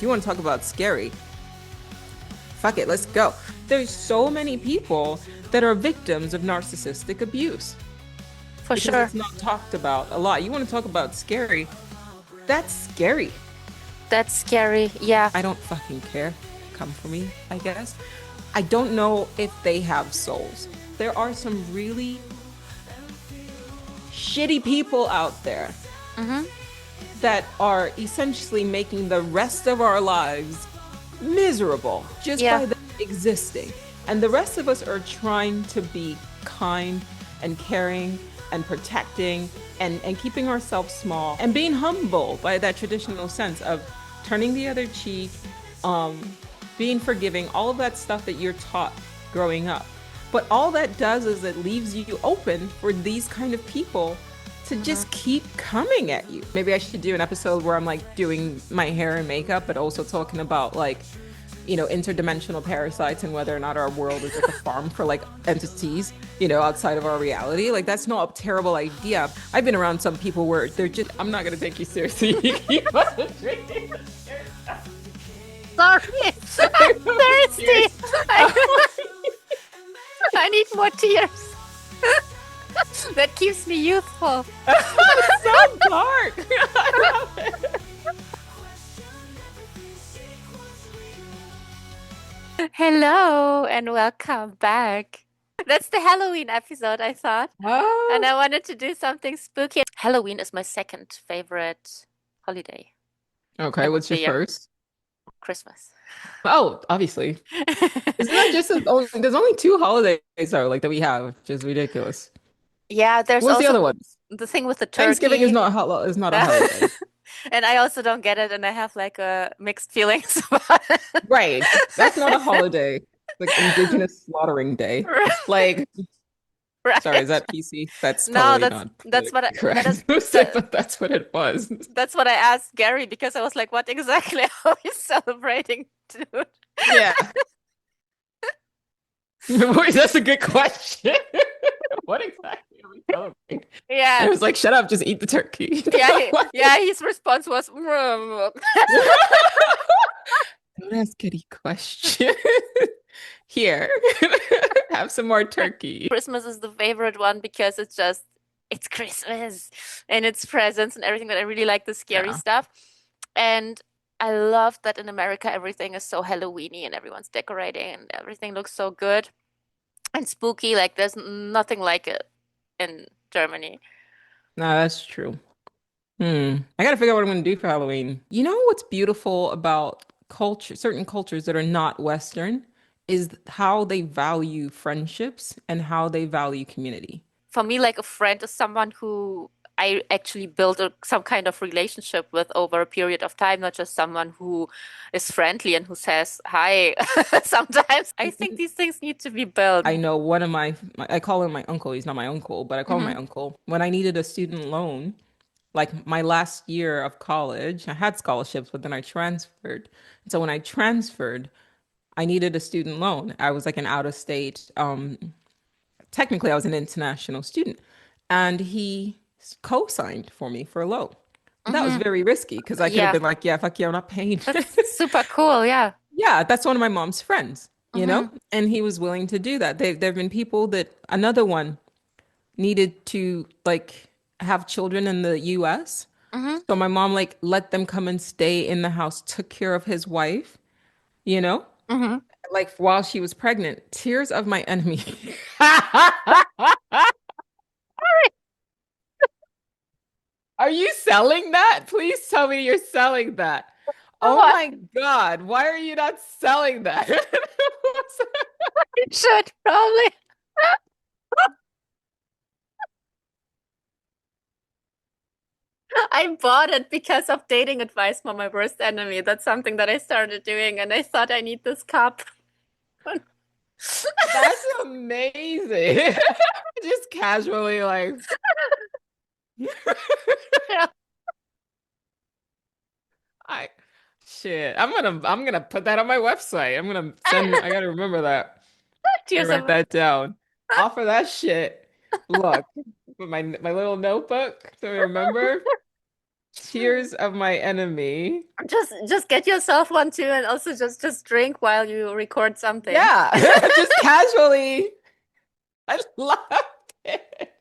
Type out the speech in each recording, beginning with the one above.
You want to talk about scary? Fuck it, let's go. There's so many people that are victims of narcissistic abuse For because sure. it's not talked about a lot. You want to talk about scary? That's scary. That's scary. Yeah. I don't fucking care. Come for me, I guess. I don't know if they have souls. There are some really shitty people out there Mm-hmm. that are essentially making the rest of our lives miserable just Yeah. by them existing. And the rest of us are trying to be kind and caring and protecting and keeping ourselves small and being humble by that traditional sense of turning the other cheek, um, being forgiving, all of that stuff that you're taught growing up. But all that does is it leaves you open for these kind of people to Mm-hmm. just keep coming at you. Maybe I should do an episode where I'm like doing my hair and makeup, but also talking about like, interdimensional parasites and whether or not our world is like a farm for like entities, outside of our reality. Like that's not a terrible idea. I've been around some people where they're just, I'm not gonna take you seriously. You keep on drinking. Sorry. I'm thirsty. Cheers. I need more tears. That keeps me youthful. It's so dark. I love it. Hello and welcome back. That's the Halloween episode, I thought. And Oh, I wanted to do something spooky. Halloween is my second favorite holiday, okay. time of What's the your year. first? Christmas. Oh, obviously. Isn't that just there's only two holidays though, like that we have, which is ridiculous. Yeah, there's What's the also other ones? the thing with the Thanksgiving is turkey. not is not a holiday. And I also don't get it, and I have like mixed feelings about it. Right. That's not a holiday. Like Indigenous Slaughtering Day. Like, sorry, is Right. that PC? That's No, totally that's not that's what politically I that is correct. that, But that's what it was. that's what I asked Gary because I was like, what exactly are we celebrating, dude? Yeah. Wait, that's a good question. What exactly are we celebrating? And I Yeah. was like, shut up, just eat the turkey. Yeah, his response was Don't ask any question. Here, have some more turkey. Christmas is the favorite one because it's Christmas and it's presents and everything, but I really like the scary Yeah. stuff. And I love that in America everything is so Halloweeny and everyone's decorating and everything looks so good and spooky. Like there's nothing like it in Germany. No, that's true. I gotta figure out what I'm gonna do for Halloween. You know what's beautiful about culture, certain cultures that are not Western, is how they value friendships and how they value community. For me, like a friend is someone who I actually build some kind of relationship with over a period of time, not just someone who is friendly and who says hi sometimes. I think these things need to be built. I know one of I call him my uncle. He's not my uncle, but I call him my Hmm. uncle. When I needed a student loan, like my last year of college, I had scholarships, but then I transferred. And so when I transferred, I needed a student loan. I was like an out of state, technically I was an international student, and he co-signed for me for a loan. And that was Hmm. very risky because I could have Yeah, been like, yeah, fuck yeah, I'm not paying. that's super cool. Yeah. Yeah, that's one of my mom's friends, Hmm. and he was willing to do that. There've been people that another one needed to like have children in the US. Hmm. So my mom like let them come and stay in the house, took care of his wife, you know, Hmm. like while she was pregnant. Tears of my enemy. Are you selling that? Please tell me you're selling that. Oh Oh, my God, why are you not selling that? it should probably. I bought it because of dating advice for my worst enemy. That's something that I started doing, and I thought I need this cup. That's amazing. Just casually like Yeah. I shit. I'm gonna put that on my website. I gotta remember that. I Tears write of that down. Offer that shit. Look, with my little notebook to remember. Tears of my enemy. Just get yourself one too, and also just drink while you record something. Yeah, just casually. I loved it.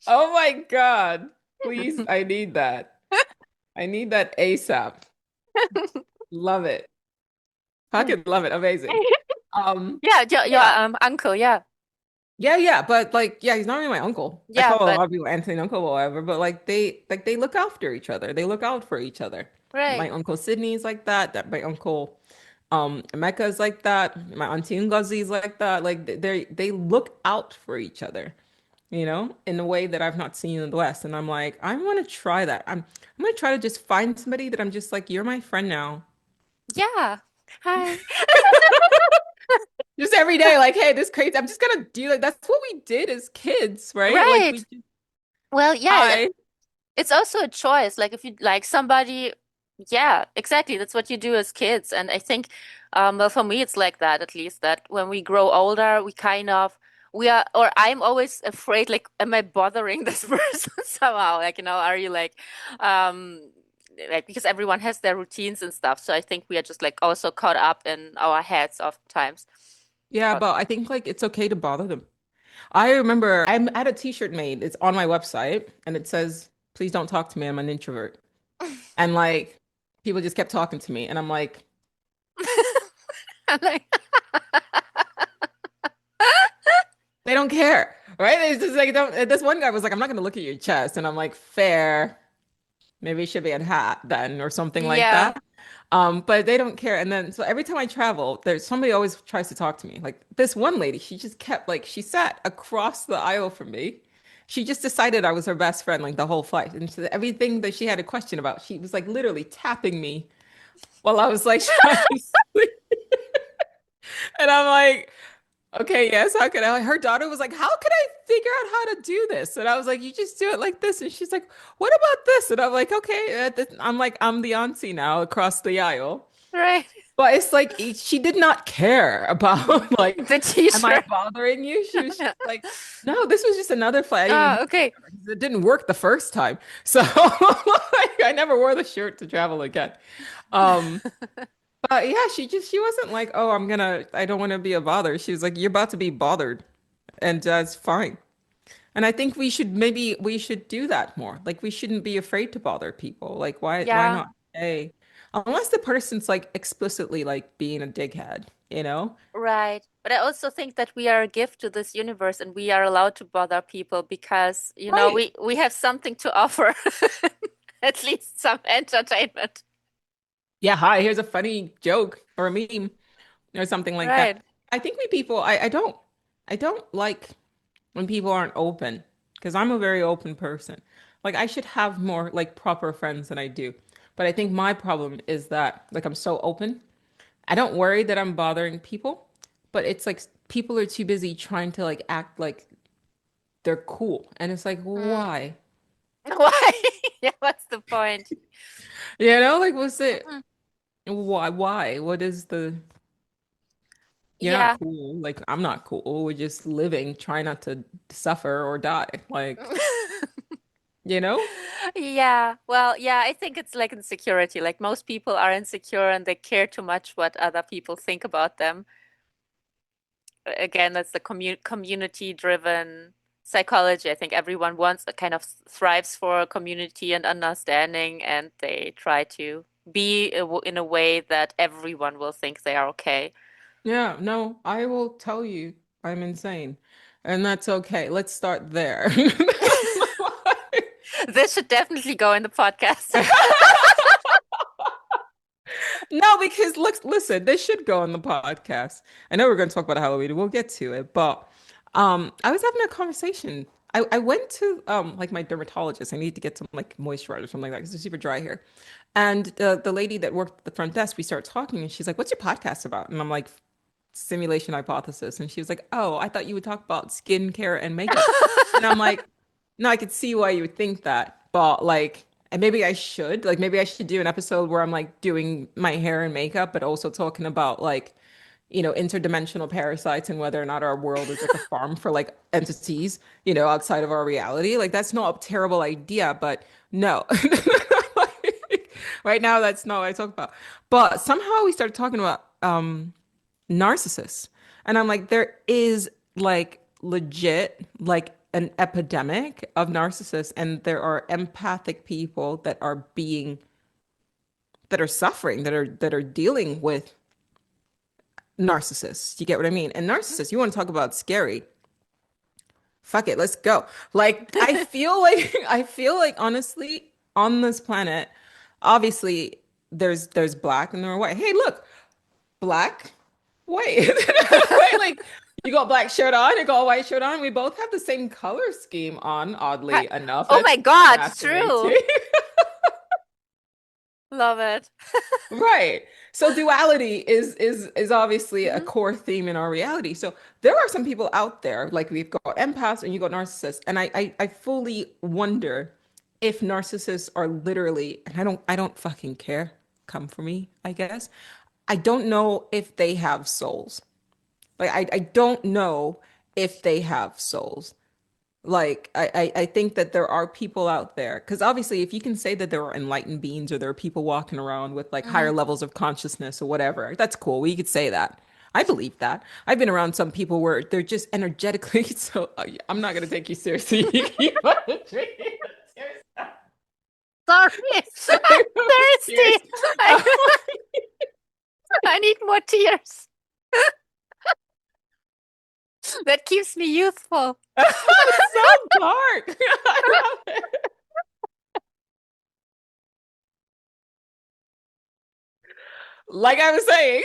Oh my God. Please, I need that. I need that ASAP. Love it. Fucking love it. Amazing. Um, Yeah, your yeah. uncle, yeah. Yeah, yeah, but like, yeah, he's not really my uncle. I Yeah, call a but lot of people auntie and uncle or whatever, but like they look after each other. They look out for each other. My right. uncle Sydney's like that. That my uncle Emeka's like that. My auntie Ngozi's like that. Like they look out for each other, in a way that I've not seen in the West. And I'm like, I want to try that. I'm gonna try to just find somebody that I'm just like, you're my friend now. Yeah. Hi. Just every day, like, hey, this crazy. I'm just gonna do like that's what we did as kids, right? Like we Right. just Well, yeah, hi. it's also a choice. Like if you like somebody, yeah, exactly. That's what you do as kids. And I think, well, for me, it's like that at least, that when we grow older, we are, or I'm always afraid, like, am I bothering this person somehow? Like, are you um, like, because everyone has their routines and stuff. So I think we are just like also caught up in our heads oftentimes. Yeah, But but I think like it's okay to bother them. I remember I had a t-shirt made. It's on my website and it says, "Please don't talk to me. I'm an introvert." And like people just kept talking to me and I'm like, like, they don't care, right? It's just like don't this one guy was like, "I'm not going to look at your chest." And I'm like, "Fair. Maybe it should be a hat then or something like yeah, that." But they don't care. And then so every time I travel, there's somebody always tries to talk to me. Like this one lady, she just kept like she sat across the aisle from me. She just decided I was her best friend like the whole flight. And so everything that she had a question about, she was like literally tapping me while I was like trying to sleep. And I'm like, okay, yes, how could I? Her daughter was like, how could I figure out how to do this? And I was like, you just do it like this. And she's like, what about this? And I'm like, okay. I'm like, I'm the auntie now across the aisle. right. But it's like she did not care about like, The am I t-shirt. bothering you? She was just like, no, this was just another flight. I didn't even Oh, have to okay. wear it because it didn't work the first time. So like, I never wore the shirt to travel again. Um, but yeah, she wasn't like, oh, I don't want to be a bother. She was like, you're about to be bothered, and that's fine. And I think we should do that more. Like we shouldn't be afraid to bother people. Like why Yeah, not? Hey, unless the person's like explicitly like being a dickhead, you know? right. But I also think that we are a gift to this universe and we are allowed to bother people because, Right. we have something to offer. At least some entertainment. Yeah, hi, here's a funny joke or a meme or something like that. Right. I think we people I don't like when people aren't open because I'm a very open person. Like I should have more like proper friends than I do. But I think my problem is that like I'm so open. I don't worry that I'm bothering people, but it's like people are too busy trying to like act like they're cool. And it's like, Mm. why? Why? Yeah, what's the point? Like what's it? Mm. Why? Why? What is the You're not Yeah. cool. Like, I'm not cool. We're just living, try not to suffer or die. Like, you know? Yeah. Well, yeah, I think it's like insecurity. Like most people are insecure and they care too much what other people think about them. Again, that's the community driven psychology. I think everyone wants a kind of thrives for community and understanding, and they try to be in a way that everyone will think they are okay. Yeah, no, I will tell you I'm insane. And that's okay. Let's start there. This should definitely go in the podcast. No, because listen, this should go on the podcast. I know we're going to talk about Halloween. We'll get to it, but I was having a conversation. I went to like my dermatologist. I need to get some like moisturizer or something like that because it's super dry here. And the lady that worked at the front desk, we start talking, and she's like, "What's your podcast about?" And I'm like, "Simulation hypothesis." And she was like, "Oh, I thought you would talk about skincare and makeup." And I'm like, "No, I could see why you would think that, but like." And maybe I should, like, maybe I should do an episode where I'm like doing my hair and makeup, but also talking about like, interdimensional parasites and whether or not our world is like a farm for like entities, outside of our reality. Like that's not a terrible idea, but no. Like, right now, that's not what I talk about. But somehow we started talking about narcissists. And I'm like, there is like legit like an epidemic of narcissists, and there are empathic people that are suffering, that are dealing with narcissists. You get what I mean? And narcissists, you want to talk about scary. Fuck it, let's go. Like I feel like honestly, on this planet, obviously there's black and there are white. Hey, look, black, white. Right? Like you got black shirt on, you got a white shirt on. We both have the same color scheme on, Ha- oddly enough. Oh That's my God, true. fascinating. Love it. Right. So duality is obviously a Hmm. core theme in our reality. So there are some people out there, like we've got empaths and you got narcissists, and I fully wonder if narcissists are literally, and I don't fucking care. Come for me, I guess. I don't know if they have souls. Like I don't know if they have souls. Like I think that there are people out there, because obviously if you can say that there are enlightened beings or there are people walking around with like higher Hmm. levels of consciousness or whatever, that's cool. We could say that. I believe that. I've been around some people where they're just energetically so I'm not gonna take you seriously. You keep on treating me seriously. Sorry. I'm Tears. thirsty. I, I need more tears. That keeps me youthful. It's so dark. I love it. Like I was saying.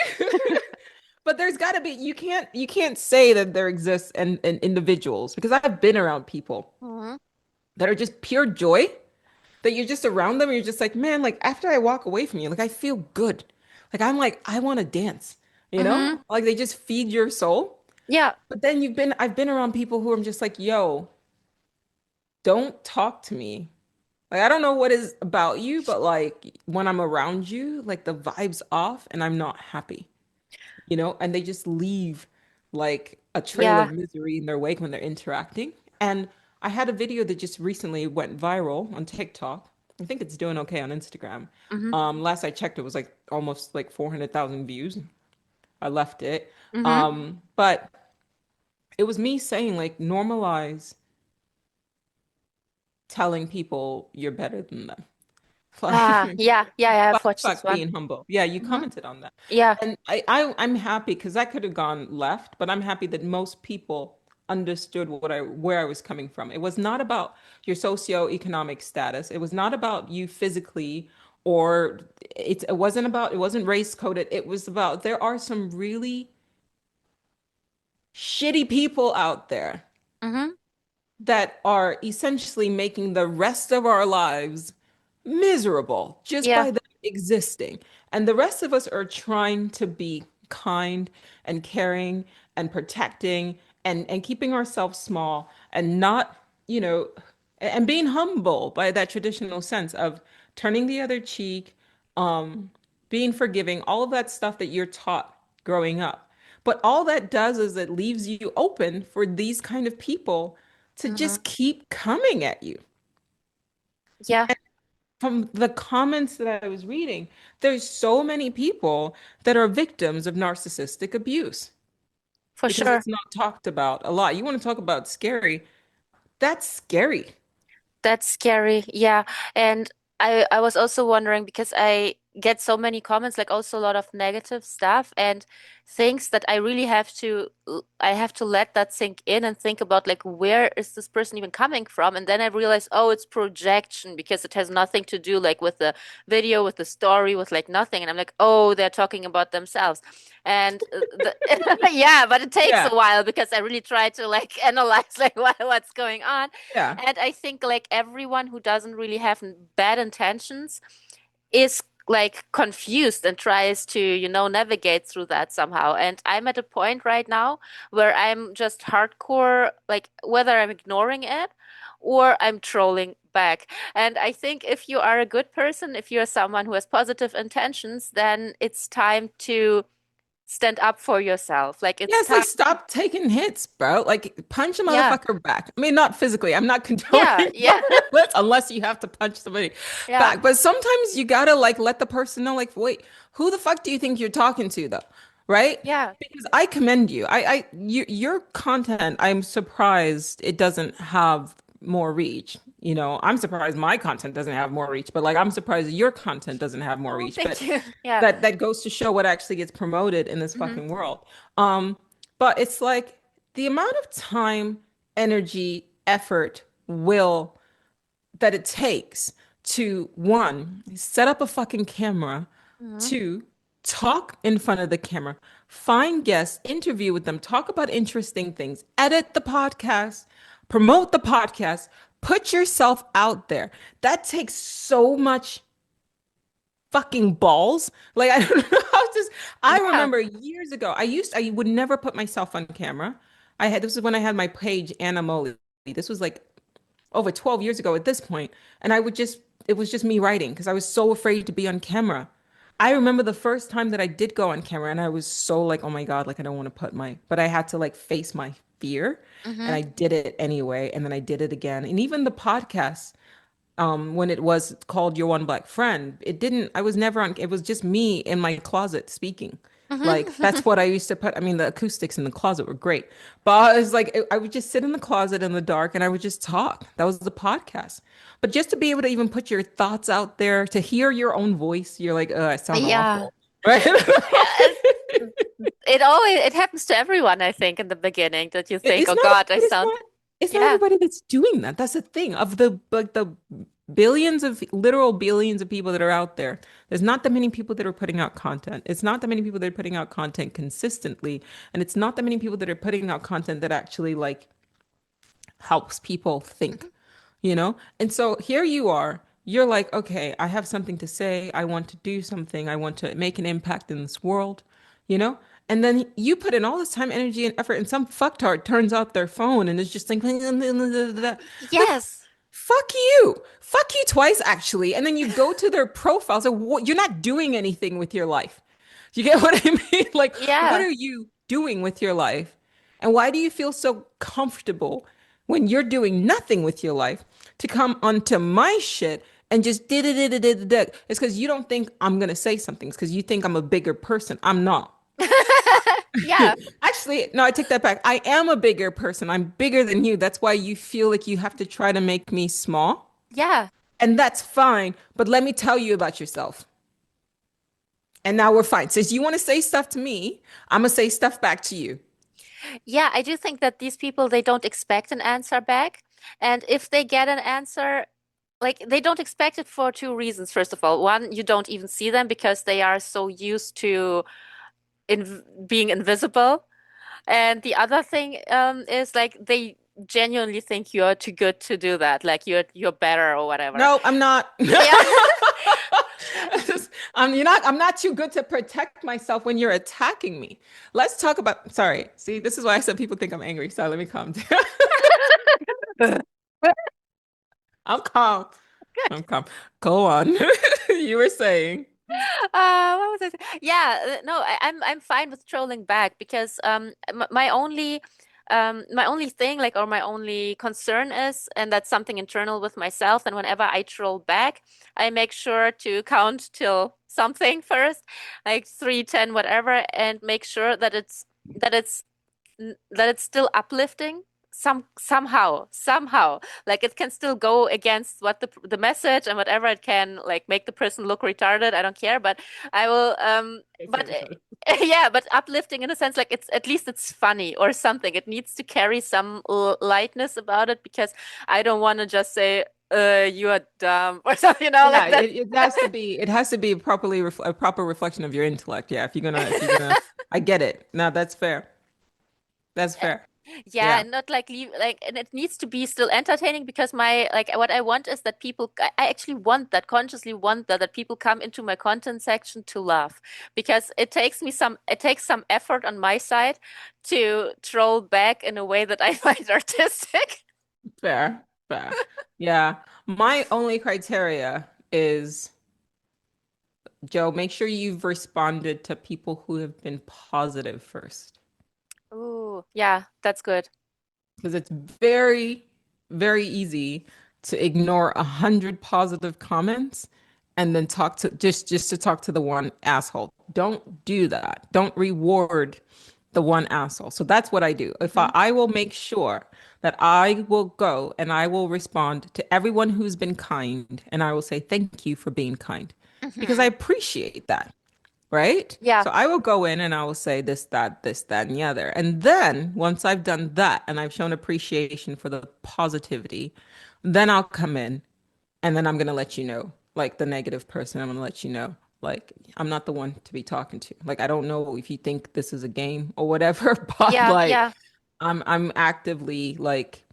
But there's got to be, you can't say that there exists and individuals, because I've been around people Hmm. that are just pure joy, that you're just around them and you're just like, man, like after I walk away from you, like I feel good. Like I'm like, I want to dance, you know? Hmm. Like they just feed your soul. Yeah. But then I've been around people who I'm just like, yo, don't talk to me. Like I don't know what is about you, but like when I'm around you, like the vibe's off and I'm not happy. And they just leave like a trail of Yeah. misery in their wake when they're interacting. And I had a video that just recently went viral on TikTok. I think it's doing okay on Instagram. Hmm. Last I checked, it was like almost like 400,000 views. I left it. Hmm. But it was me saying like normalize telling people you're better than them. Ah, Like yeah. Yeah, I have watched this fuck one. being humble. Yeah, you Hmm. commented on that. Yeah. And I'm happy because that could have gone left, but I'm happy that most people understood where I was coming from. It was not about your socioeconomic status. It was not about you physically, or it wasn't race coded. It was about there are some really shitty people out there Hmm. that are essentially making the rest of our lives miserable just Yeah. by them existing. And the rest of us are trying to be kind and caring and protecting and keeping ourselves small and not, and being humble by that traditional sense of turning the other cheek, um, being forgiving, all of that stuff that you're taught growing up. But all that does is it leaves you open for these kind of people to Hmm. just keep coming at you. Yeah, From the comments that I was reading, there's so many people that are victims of narcissistic abuse for because sure. it's not talked about a lot. You want to talk about scary? That's scary. That's scary. Yeah. And I was also wondering because I get so many comments, like also a lot of negative stuff and things that I have to let that sink in and think about like where is this person even coming from? And then I realize, oh, it's projection because it has nothing to do like with the video, with the story, with like nothing. And I'm like, oh, they're talking about themselves. And yeah, but it takes a Yeah, while because I really try to like analyze like what's going on. yeah, And I think like everyone who doesn't really have bad intentions is like confused and tries to, navigate through that somehow. And I'm at a point right now where I'm just hardcore, like whether I'm ignoring it or I'm trolling back. And I think if you are a good person, if you're someone who has positive intentions, then it's time to stand up for yourself. Like Yeah, it's it's like time. stop taking hits, bro. Like punch a Yeah. motherfucker back. I mean, not physically. I'm not Yeah. condoning Yeah. violence unless you have to punch somebody Yeah. back. But sometimes you gotta like let the person know, like, wait, who the fuck do you think you're talking to, though? Right? Yeah. Because I commend you. Your content, I'm surprised it doesn't have more reach. You know, I'm surprised my content doesn't have more reach, but like I'm surprised your content doesn't have more Oh, reach. thank But you. Yeah. that goes to show what actually gets promoted in this Hmm. fucking world. Um, but it's like the amount of time, energy, effort, will that it takes to one, set up a fucking camera, Hmm. two, talk in front of the camera, find guests, interview with them, talk about interesting things, edit the podcast, promote the podcast, put yourself out there. That takes so much fucking balls. Like I don't know how to. I Yeah. remember years ago, I would never put myself on camera. This was when I had my page Anna Molly. This was like over 12 years ago at this point, and it was just me writing because I was so afraid to be on camera. I remember the first time that I did go on camera and I was so like, oh my God, like I don't want to but I had to like face my fear and Hmm. I did it anyway. And then I did it again. And even the podcast, when it was called Your One Black Friend, I was never on, it was just me in my closet speaking. Like Hmm. that's what I used to put. I mean, the acoustics in the closet were great, but I was like, I would just sit in the closet in the dark and I would just talk. That was the podcast. But just to be able to even put your thoughts out there, to hear your own voice, you're like, I sound Yeah. awful, right? Yeah. It happens to everyone, I think, in the beginning that you think, It's oh not, God, I but sound, it's not yeah. everybody that's doing that. That's the thing of the like the billions of literal billions of people that are out there. There's not that many people that are putting out content. It's not that many people that are putting out content consistently, and it's not that many people that are putting out content that actually like helps people think, Mhm. you know? And so here you are. You're like, okay, I have something to say. I want to do something. I want to make an impact in this world, you know? And then you put in all this time, energy, and effort, and some fucktard turns out their phone and is just like, like, Yes. fuck you. Fuck you twice, actually. And then you go to their profiles and you're not doing anything with your life. You get what I mean? Like, what Yeah. are you doing with your life? And why do you feel so comfortable when you're doing nothing with your life to come onto my shit and just did it? It's because you don't think I'm gonna say something. It's because you think I'm a bigger person. I'm not. Yeah. Actually, no, I take that back. I am a bigger person. I'm bigger than you. That's why you feel like you have to try to make me small. Yeah. And that's fine. But let me tell you about yourself. And now we're fine. Since you want to say stuff to me, I'm gonna say stuff back to you. Yeah, I do think that these people, they don't expect an answer back. And if they get an answer, like they don't expect it for two reasons. First of all, one, you don't even see them because they are so used to being invisible. And the other thing is like they genuinely think you're too good to do that, like you're better or whatever. No, I'm not. Yeah. I'm not too good to protect myself when you're attacking me. Let's talk about, sorry. See, this is why I said people think I'm angry. So let me calm down. I'm calm. I'm calm. Go on. You were saying. What was I saying? Yeah, no, I'm fine with trolling back because my only thing like or my only concern is, and that's something internal with myself, and whenever I troll back, I make sure to count till something first, like 3, 10, whatever, and make sure that it's that it's still uplifting somehow like it can still go against what the message and whatever it can like make the person look retarded. I don't care, but I will but yeah, but uplifting in a sense like it's at least it's funny or something. It needs to carry some lightness about it because I don't want to just say you are dumb or something, Yeah, like that. it has to be a proper reflection of your intellect. Yeah, if you're gonna, I get it. No, that's fair. That's fair. Yeah, Yeah. and not like leave like, and it needs to be still entertaining because my like what I want is that people I actually want that, consciously want that people come into my content section to laugh because it takes some effort on my side to troll back in a way that I find artistic. Fair, fair. Yeah. My only criteria is Joe, make sure you've responded to people who have been positive first. Ooh, yeah, that's good. Because it's very, very easy to ignore 100 positive comments and then talk to just to talk to the one asshole. Don't do that. Don't reward the one asshole. So that's what I do. If Mhm. I will make sure that I will go and I will respond to everyone who's been kind and I will say thank you for being kind because I Mhm. appreciate that. Right? Yeah. So I will go in and I will say this, that, and the other. And then once I've done that and I've shown appreciation for the positivity, then I'll come in and then I'm going to let you know, like the negative person, I'm going to let you know, like I'm not the one to be talking to. Like I don't know if you think this is a game or whatever, but Yeah, like yeah. I'm actively like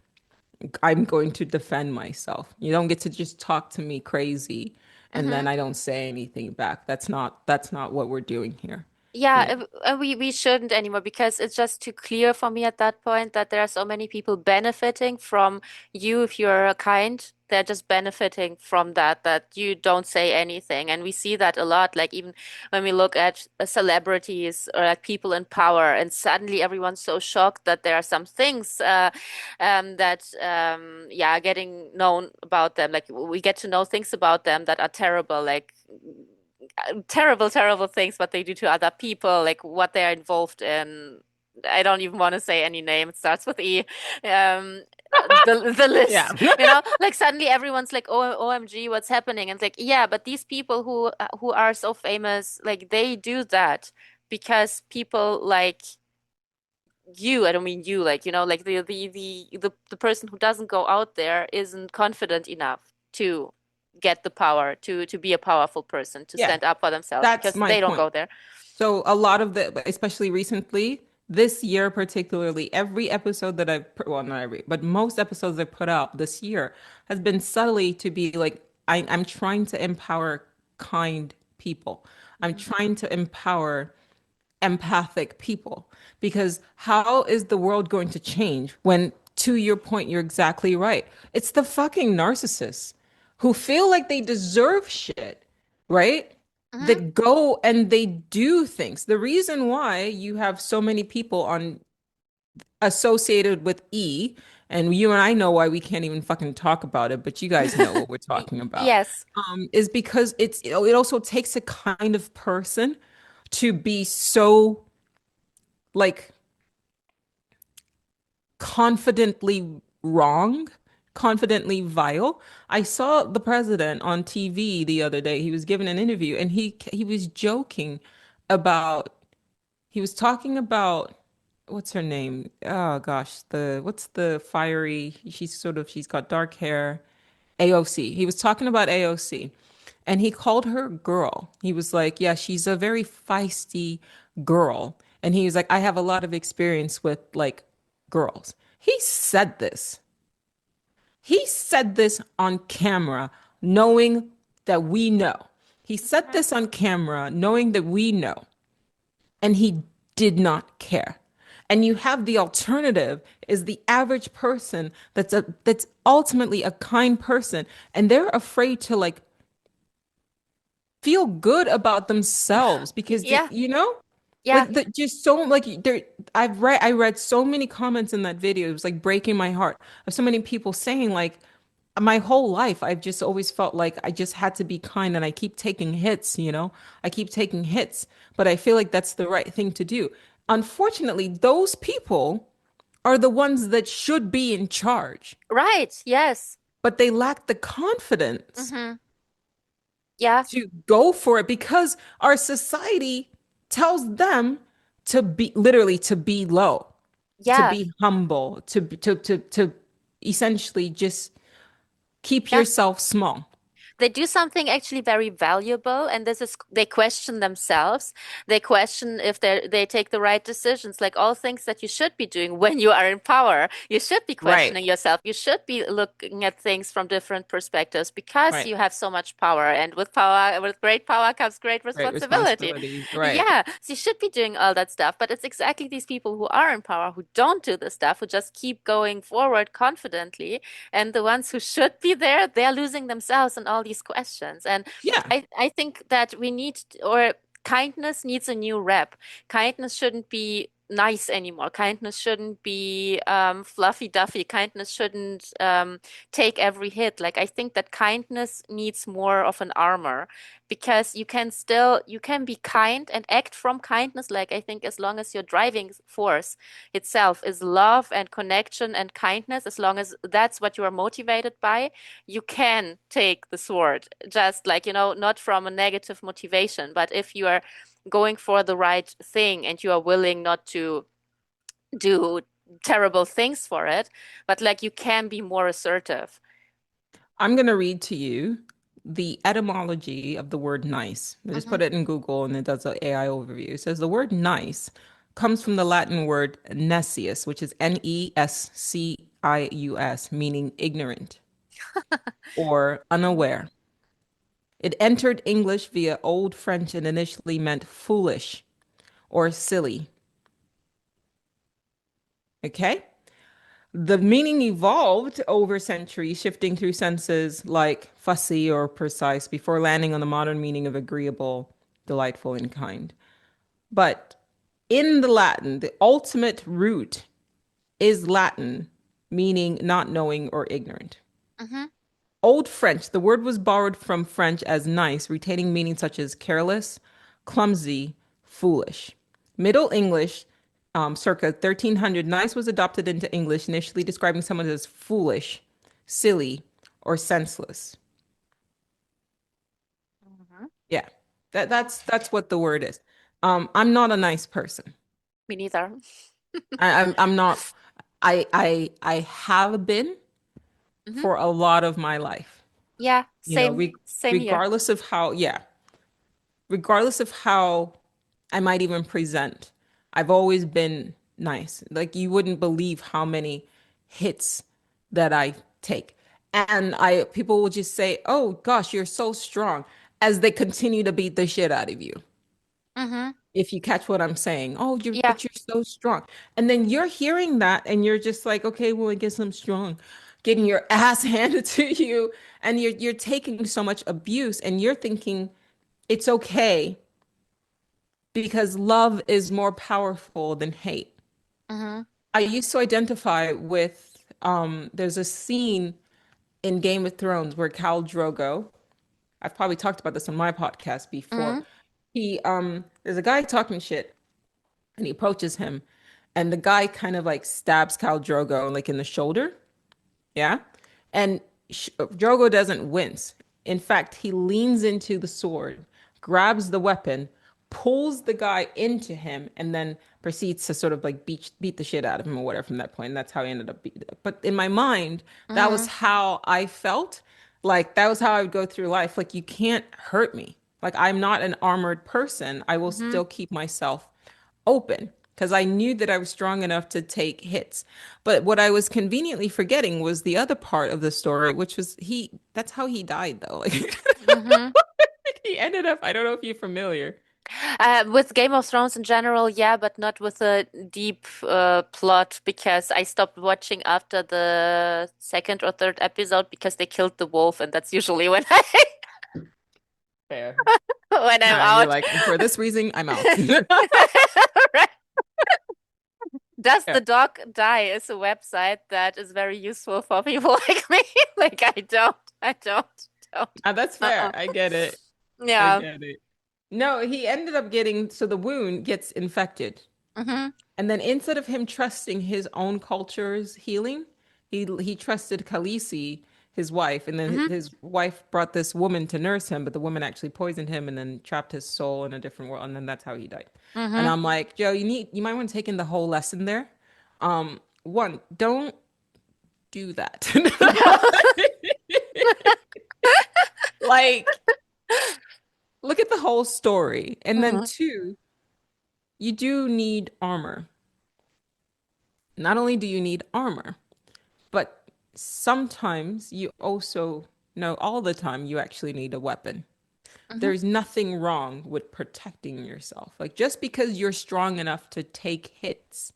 I'm going to defend myself. You don't get to just talk to me crazy and Mhm. then I don't say anything back. That's not what we're doing here. Yeah, You know. we shouldn't anymore because it's just too clear for me at that point that there are so many people benefiting from you if you're kind. They're just benefiting from that you don't say anything. And we see that a lot, like even when we look at celebrities or like people in power, and suddenly everyone's so shocked that there are some things that yeah, getting known about them. Like we get to know things about them that are terrible, like terrible, terrible things what they do to other people, like what they're involved in. I don't even want to say any name. It starts with E. Um, the Yeah. list, like suddenly everyone's like, "Oh, OMG, what's happening?" And it's like, yeah, but these people who are so famous, like they do that because people like you, I don't mean you, like like the person who doesn't go out there isn't confident enough to get the power to be a powerful person to Yeah. stand up for themselves That's because my they don't point. go there. So a lot of the, especially recently, this year particularly, every episode that I've, well, not every, but most episodes I put out this year has been subtly to be like, I'm trying to empower kind people. I'm Mhm. trying to empower empathic people because how is the world going to change when, to your point, you're exactly right. It's the fucking narcissists who feel like they deserve shit, right? Mhm. That go and they do things. The reason why you have so many people on associated with E, and you and I know why we can't even fucking talk about it, but you guys know what we're talking about, Yes. is because it also takes a kind of person to be so like confidently wrong, confidently vile. I saw the president on TV the other day. He was given an interview and he was joking about he was talking about what's her name? Oh gosh, the what's the fiery she's got dark hair. AOC. He was talking about AOC and he called her girl. He was like, "Yeah, she's a very feisty girl." And he was like, "I have a lot of experience with like girls." He said this. He said this on camera, knowing that we know. He said Mhm. this on camera, knowing that we know, and he did not care. And you have the alternative is the average person that's ultimately a kind person, and they're afraid to like feel good about themselves because Yeah. Yeah. like the just so like there I read so many comments in that video. It was like breaking my heart of so many people saying like my whole life I've just always felt like I just had to be kind and I keep taking hits. I keep taking hits, but I feel like that's the right thing to do. Unfortunately, those people are the ones that should be in charge, Right. Yes. but they lack the confidence Hmm. Yeah. to go for it because our society tells them to be literally to be low, to Yeah. be humble, to essentially just keep Yeah. yourself small. They do something actually very valuable, and this is they question themselves. They question if they take the right decisions, like all things that you should be doing when you are in power. You should be Right, questioning yourself. You should be looking at things from different perspectives because right. you have so much power, and with power, with great power comes great Great responsibility. responsibilities. Right. Yeah, so you should be doing all that stuff, but it's exactly these people who are in power who don't do the stuff, who just keep going forward confidently, and the ones who should be there, they're losing themselves in all these questions. And Yeah. I think that we need, or kindness needs a new rep. Kindness shouldn't be nice anymore. Kindness shouldn't be fluffy duffy. Kindness shouldn't take every hit. Like, I think that kindness needs more of an armor, because you can be kind and act from kindness. Like, I think as long as your driving force itself is love and connection and kindness, as long as that's what you are motivated by, you can take the sword. Just like, not from a negative motivation, but if you are going for the right thing and you are willing not to do terrible things for it, but like, you can be more assertive. I'm going to read to you the etymology of the word nice. I just Hmm. put it in Google and it does an AI overview. It says the word nice comes from the Latin word nescius, which is Nescius, meaning ignorant or unaware. It entered English via Old French and initially meant foolish or silly. Okay? The meaning evolved over centuries, shifting through senses like fussy or precise before landing on the modern meaning of agreeable, delightful, and kind. But in the Latin, the ultimate root is Latin, meaning not knowing or ignorant. Hmm. Old French, the word was borrowed from French as nice, retaining meanings such as careless, clumsy, foolish. Middle English, circa 1300, nice was adopted into English, initially describing someone as foolish, silly, or senseless. Hmm. Yeah, that's what the word is. I'm not a nice person. Me neither. I'm not. I have been Hmm. for a lot of my life. Yeah, You know, same here. regardless of how, yeah, regardless of how I might even present, I've always been nice. Like you wouldn't believe how many hits that I take. And I people will just say, "Oh gosh, you're so strong," as they continue to beat the shit out of you. Hmm. If you catch what I'm saying. "Oh, Yeah. you're so strong." And then you're hearing that and you're just like, "Okay, well, I guess I'm strong." Getting your ass handed to you and you're taking so much abuse and you're thinking it's okay because love is more powerful than hate. Hmm. I used to identify with there's a scene in Game of Thrones where Khal Drogo, I've probably talked about this on my podcast before. Hmm. He there's a guy talking shit and he approaches him and the guy kind of like stabs Khal Drogo like in the shoulder. Yeah. And Drogo doesn't wince. In fact, he leans into the sword, grabs the weapon, pulls the guy into him, and then proceeds to sort of like beat the shit out of him or whatever from that point. And that's how he ended up beating it. But in my mind, that was Hmm. how I felt. Like that was how I would go through life. Like you can't hurt me. Like I'm not an armored person. I will Hmm. still keep myself open because I knew that I was strong enough to take hits. But what I was conveniently forgetting was the other part of the story, which was that's how he died though. Like Hmm. he ended up, I don't know if you're familiar. With Game of Thrones in general, yeah, but not with a deep plot, because I stopped watching after the second or third episode because they killed the wolf, and that's usually when Fair. when I'm Nah, you're out. like, for this reason, I'm out. Right. Does the Yeah. dog die is a website that is very useful for people like me. Like, I don't. That's fair. Uh-uh. I get it. I Yeah. get it. No, he ended up getting, so the wound gets infected. Hmm. And then instead of him trusting his own culture's healing, he trusted Khaleesi, his wife, and then Hmm. his wife brought this woman to nurse him, but the woman actually poisoned him and then trapped his soul in a different world, and then that's how he died. And Hmm. I'm like, Joe, you might want to take in the whole lesson there. One, don't do that. Like, look at the whole story. And then Hmm. two, you do need armor. Not only do you need armor, but sometimes you also, no, all the time, you actually need a weapon. Hmm. There's nothing wrong with protecting yourself. Like just because you're strong enough to take hits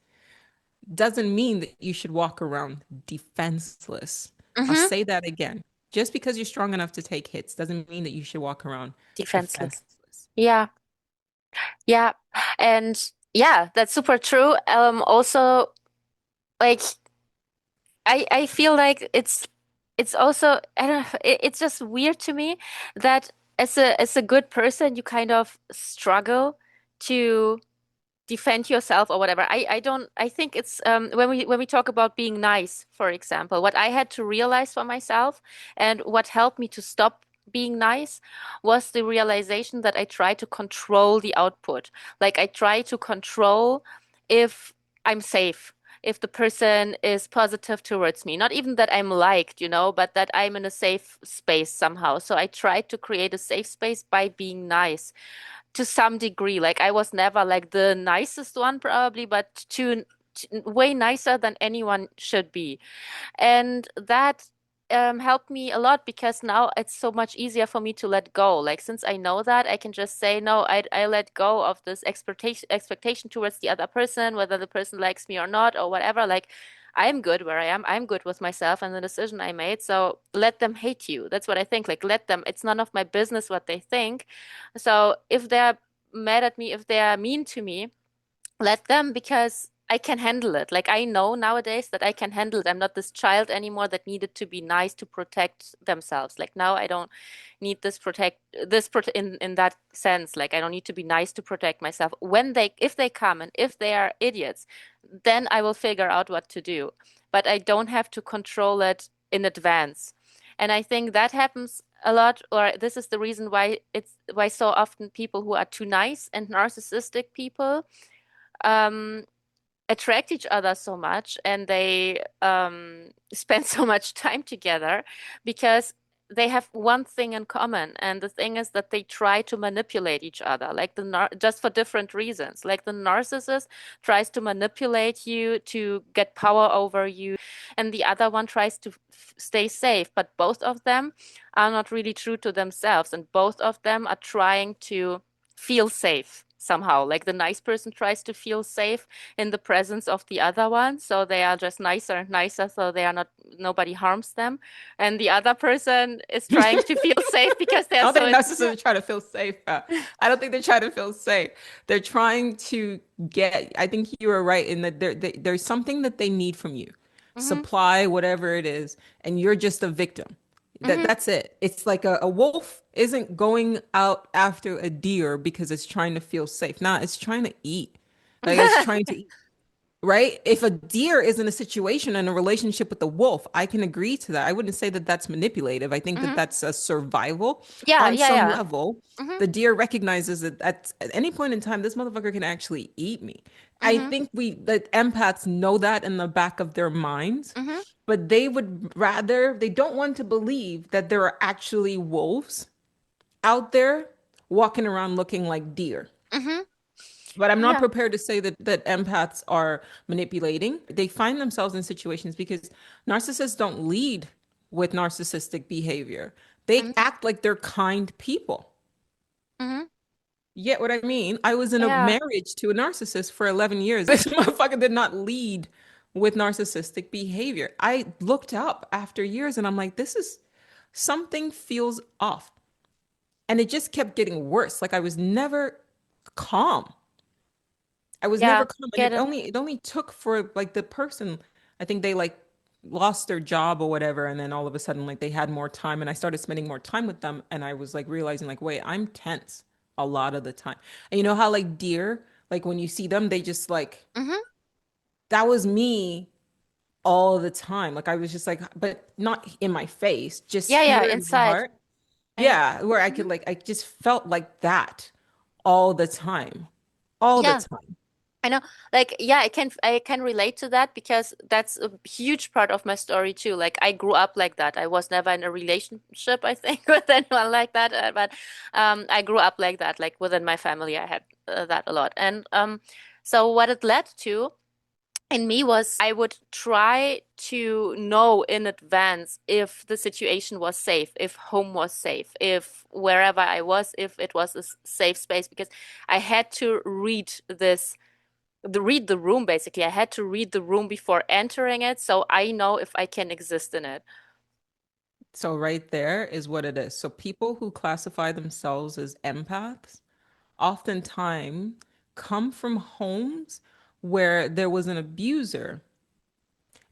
doesn't mean that you should walk around defenseless. I'll Hmm. say that again. Just because you're strong enough to take hits doesn't mean that you should walk around Defenseless. defenseless. Yeah. Yeah. And yeah, that's super true. Also, like I feel like it's also I don't know, it's just weird to me that as a good person you kind of struggle to defend yourself or whatever. I don't I think it's when we talk about being nice, for example, what I had to realize for myself and what helped me to stop being nice was the realization that I try to control the output. Like I try to control if I'm safe, if the person is positive towards me. Not even that I'm liked, but that I'm in a safe space somehow. So I try to create a safe space by being nice to some degree. Like I was never like the nicest one probably, but way nicer than anyone should be. And that helped me a lot because now it's so much easier for me to let go. Like since I know that, I can just say, no, I let go of this expectation towards the other person, whether the person likes me or not or whatever. Like I'm good where I am. I'm good with myself and the decision I made. So let them hate you. That's what I think. Like let them. It's none of my business what they think. So if they're mad at me, if they're mean to me, let them because I can handle it. Like I know nowadays that I can handle it. I'm not this child anymore that needed to be nice to protect themselves. Like now I don't need in that sense. Like I don't need to be nice to protect myself. If they come and if they are idiots, then I will figure out what to do. But I don't have to control it in advance. And I think that happens a lot, or this is the reason why so often people who are too nice and narcissistic people um, attract each other so much and they spend so much time together because they have one thing in common. And the thing is that they try to manipulate each other, like just for different reasons. Like the narcissist tries to manipulate you to get power over you, and the other one tries to stay safe. But both of them are not really true to themselves, and both of them are trying to feel safe somehow. Like the nice person tries to feel safe in the presence of the other one. So they are just nicer and nicer, so they are not nobody harms them. And the other person is trying to feel safe because I they're don't so think insecure. narcissists try to feel safe. I don't think they're trying to feel safe. They're trying to get, I think you were right in that there's something that they need from you, Hmm. supply, whatever it is, and you're just a victim. Hmm. That's it. It's like a wolf isn't going out after a deer because it's trying to feel safe. Nah, it's trying to eat. Like it's trying to eat. Right? If a deer is in a situation and a relationship with a wolf, I can agree to that. I wouldn't say that that's manipulative. I think that Hmm. that's a survival Yeah, on yeah, some yeah. level. Hmm. The deer recognizes that at any point in time, this motherfucker can actually eat me. I Hmm. think the empaths know that in the back of their minds, Hmm. but they don't want to believe that there are actually wolves out there walking around looking like deer. Hmm. But I'm not Yeah. prepared to say that empaths are manipulating. They find themselves in situations because narcissists don't lead with narcissistic behavior. They Hmm. act like they're kind people. Hmm. You get what I mean? I was in a Yeah. marriage to a narcissist for 11 years. This motherfucker did not lead with narcissistic behavior. I looked up after years and I'm like, this is something feels off. And it just kept getting worse. Like I was never calm. I was Yeah. never calm, and Get it. it only took for like the person. I think they like lost their job or whatever, and then all of a sudden like they had more time, and I started spending more time with them, and I was like realizing like, wait, I'm tense a lot of the time. And you know how like deer, like when you see them, they just like Hmm. that was me all the time. Like I was just like, but not in my face, just Yeah, yeah. here in my Inside. heart. Yeah. Yeah, where I could Hmm. like I just felt like that all the time, all the Yeah. time. I know, like, yeah, I can relate to that because that's a huge part of my story too. Like, I grew up like that. I was never in a relationship, I think, with anyone like that. But I grew up like that. Like within my family, I had that a lot. And so what it led to in me was I would try to know in advance if the situation was safe, if home was safe, if wherever I was, if it was a safe space, because I had to read the room basically. I had to read the room before entering it so I know if I can exist in it. So right there is what it is. So people who classify themselves as empaths oftentimes come from homes where there was an abuser.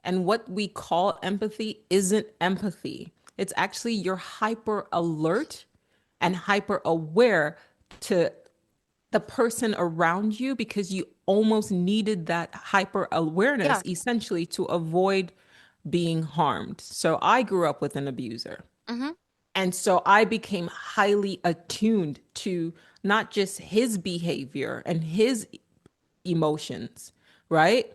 And what we call empathy isn't empathy. It's actually you're hyper alert and hyper aware to the person around you because you almost needed that hyper awareness Yeah. essentially to avoid being harmed. So I grew up with an abuser. Mm-hmm. And so I became highly attuned to not just his behavior and his emotions, right?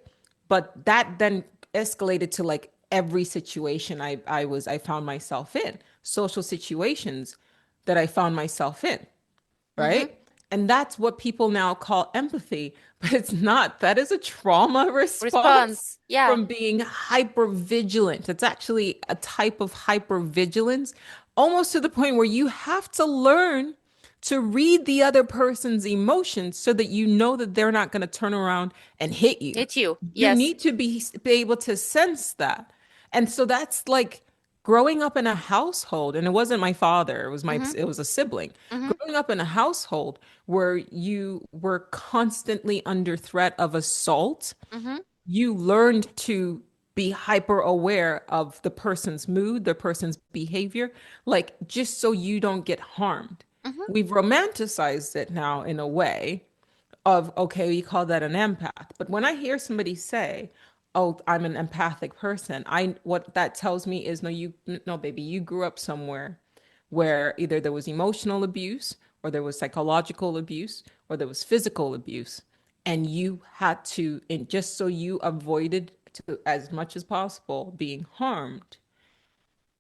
But that then escalated to like every situation I found myself in, social situations that I found myself in, Mm-hmm. right? And that's what people now call empathy, but it's not. That is a trauma response Response. Yeah. from being hyper vigilant. It's actually a type of hyper vigilance, almost to the point where you have to learn to read the other person's emotions so that you know that they're not going to turn around and hit you. Hit you. You Yes. need to be able to sense that. And so that's like growing up in a household, and it wasn't my father, Mm-hmm. it was a sibling. Mm-hmm. Growing up in a household where you were constantly under threat of assault, Mm-hmm. you learned to be hyper aware of the person's mood, the person's behavior, like just so you don't get harmed. Mm-hmm. We've romanticized it now in a way of, okay, we call that an empath. But when I hear somebody say, oh, I'm an empathic person, I what that tells me is no, baby, you grew up somewhere where either there was emotional abuse or there was psychological abuse or there was physical abuse. And you had to, and just so you avoided to as much as possible being harmed,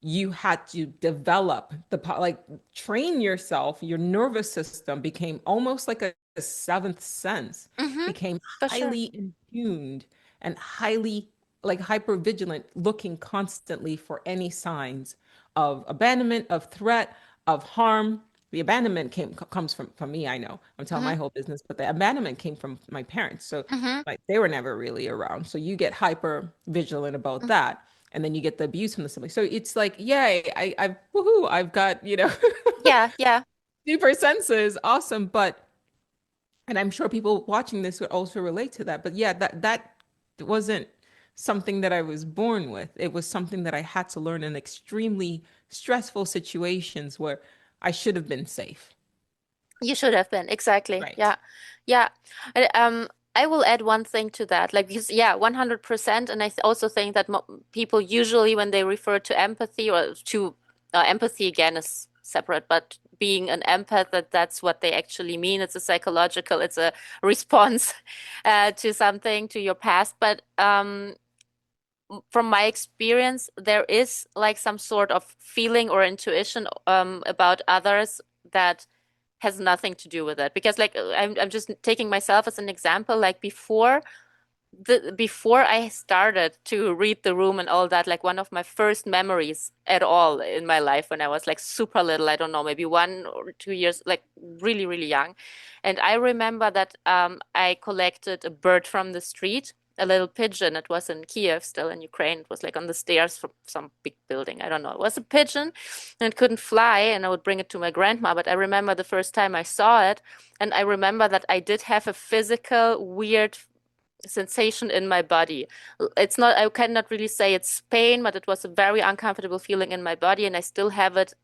you had to develop like train yourself. Your nervous system became almost like a seventh sense, Mm-hmm. became For sure. highly intuned and highly like hyper vigilant, looking constantly for any signs of abandonment, of threat, of harm. The abandonment comes from me. I know I'm telling Mm-hmm. my whole business, but the abandonment came from my parents. So Mm-hmm. like they were never really around. So you get hyper vigilant about that, and then you get the abuse from the sibling. So it's like, yay, I've woohoo, I've got, Yeah. Yeah. super senses, awesome. But and I'm sure people watching this would also relate to that. But yeah, that wasn't something that I was born with. It was something that I had to learn in extremely stressful situations where I should have been safe. You should have been. Exactly. Right. Yeah. Yeah. And, I will add one thing to that. Like, because, yeah, 100%. And I also think that mo people usually, when they refer to empathy or to empathy again is separate, but being an empath, that's what they actually mean. It's a psychological, it's a response to something, to your past. But from my experience, there is like some sort of feeling or intuition about others that has nothing to do with it. Because like I'm just taking myself as an example. Like before I started to read the room and all that, like one of my first memories at all in my life when I was like super little, I don't know, maybe 1 or 2 years, like really, really young. And I remember that I collected a bird from the street, a little pigeon. It was in Kiev, still in Ukraine. It was like on the stairs from some big building. I don't know. It was a pigeon and it couldn't fly, and I would bring it to my grandma. But I remember the first time I saw it, and I remember that I did have a physical, weird sensation in my body. It's not, I cannot really say it's pain, but it was a very uncomfortable feeling in my body, and I still have it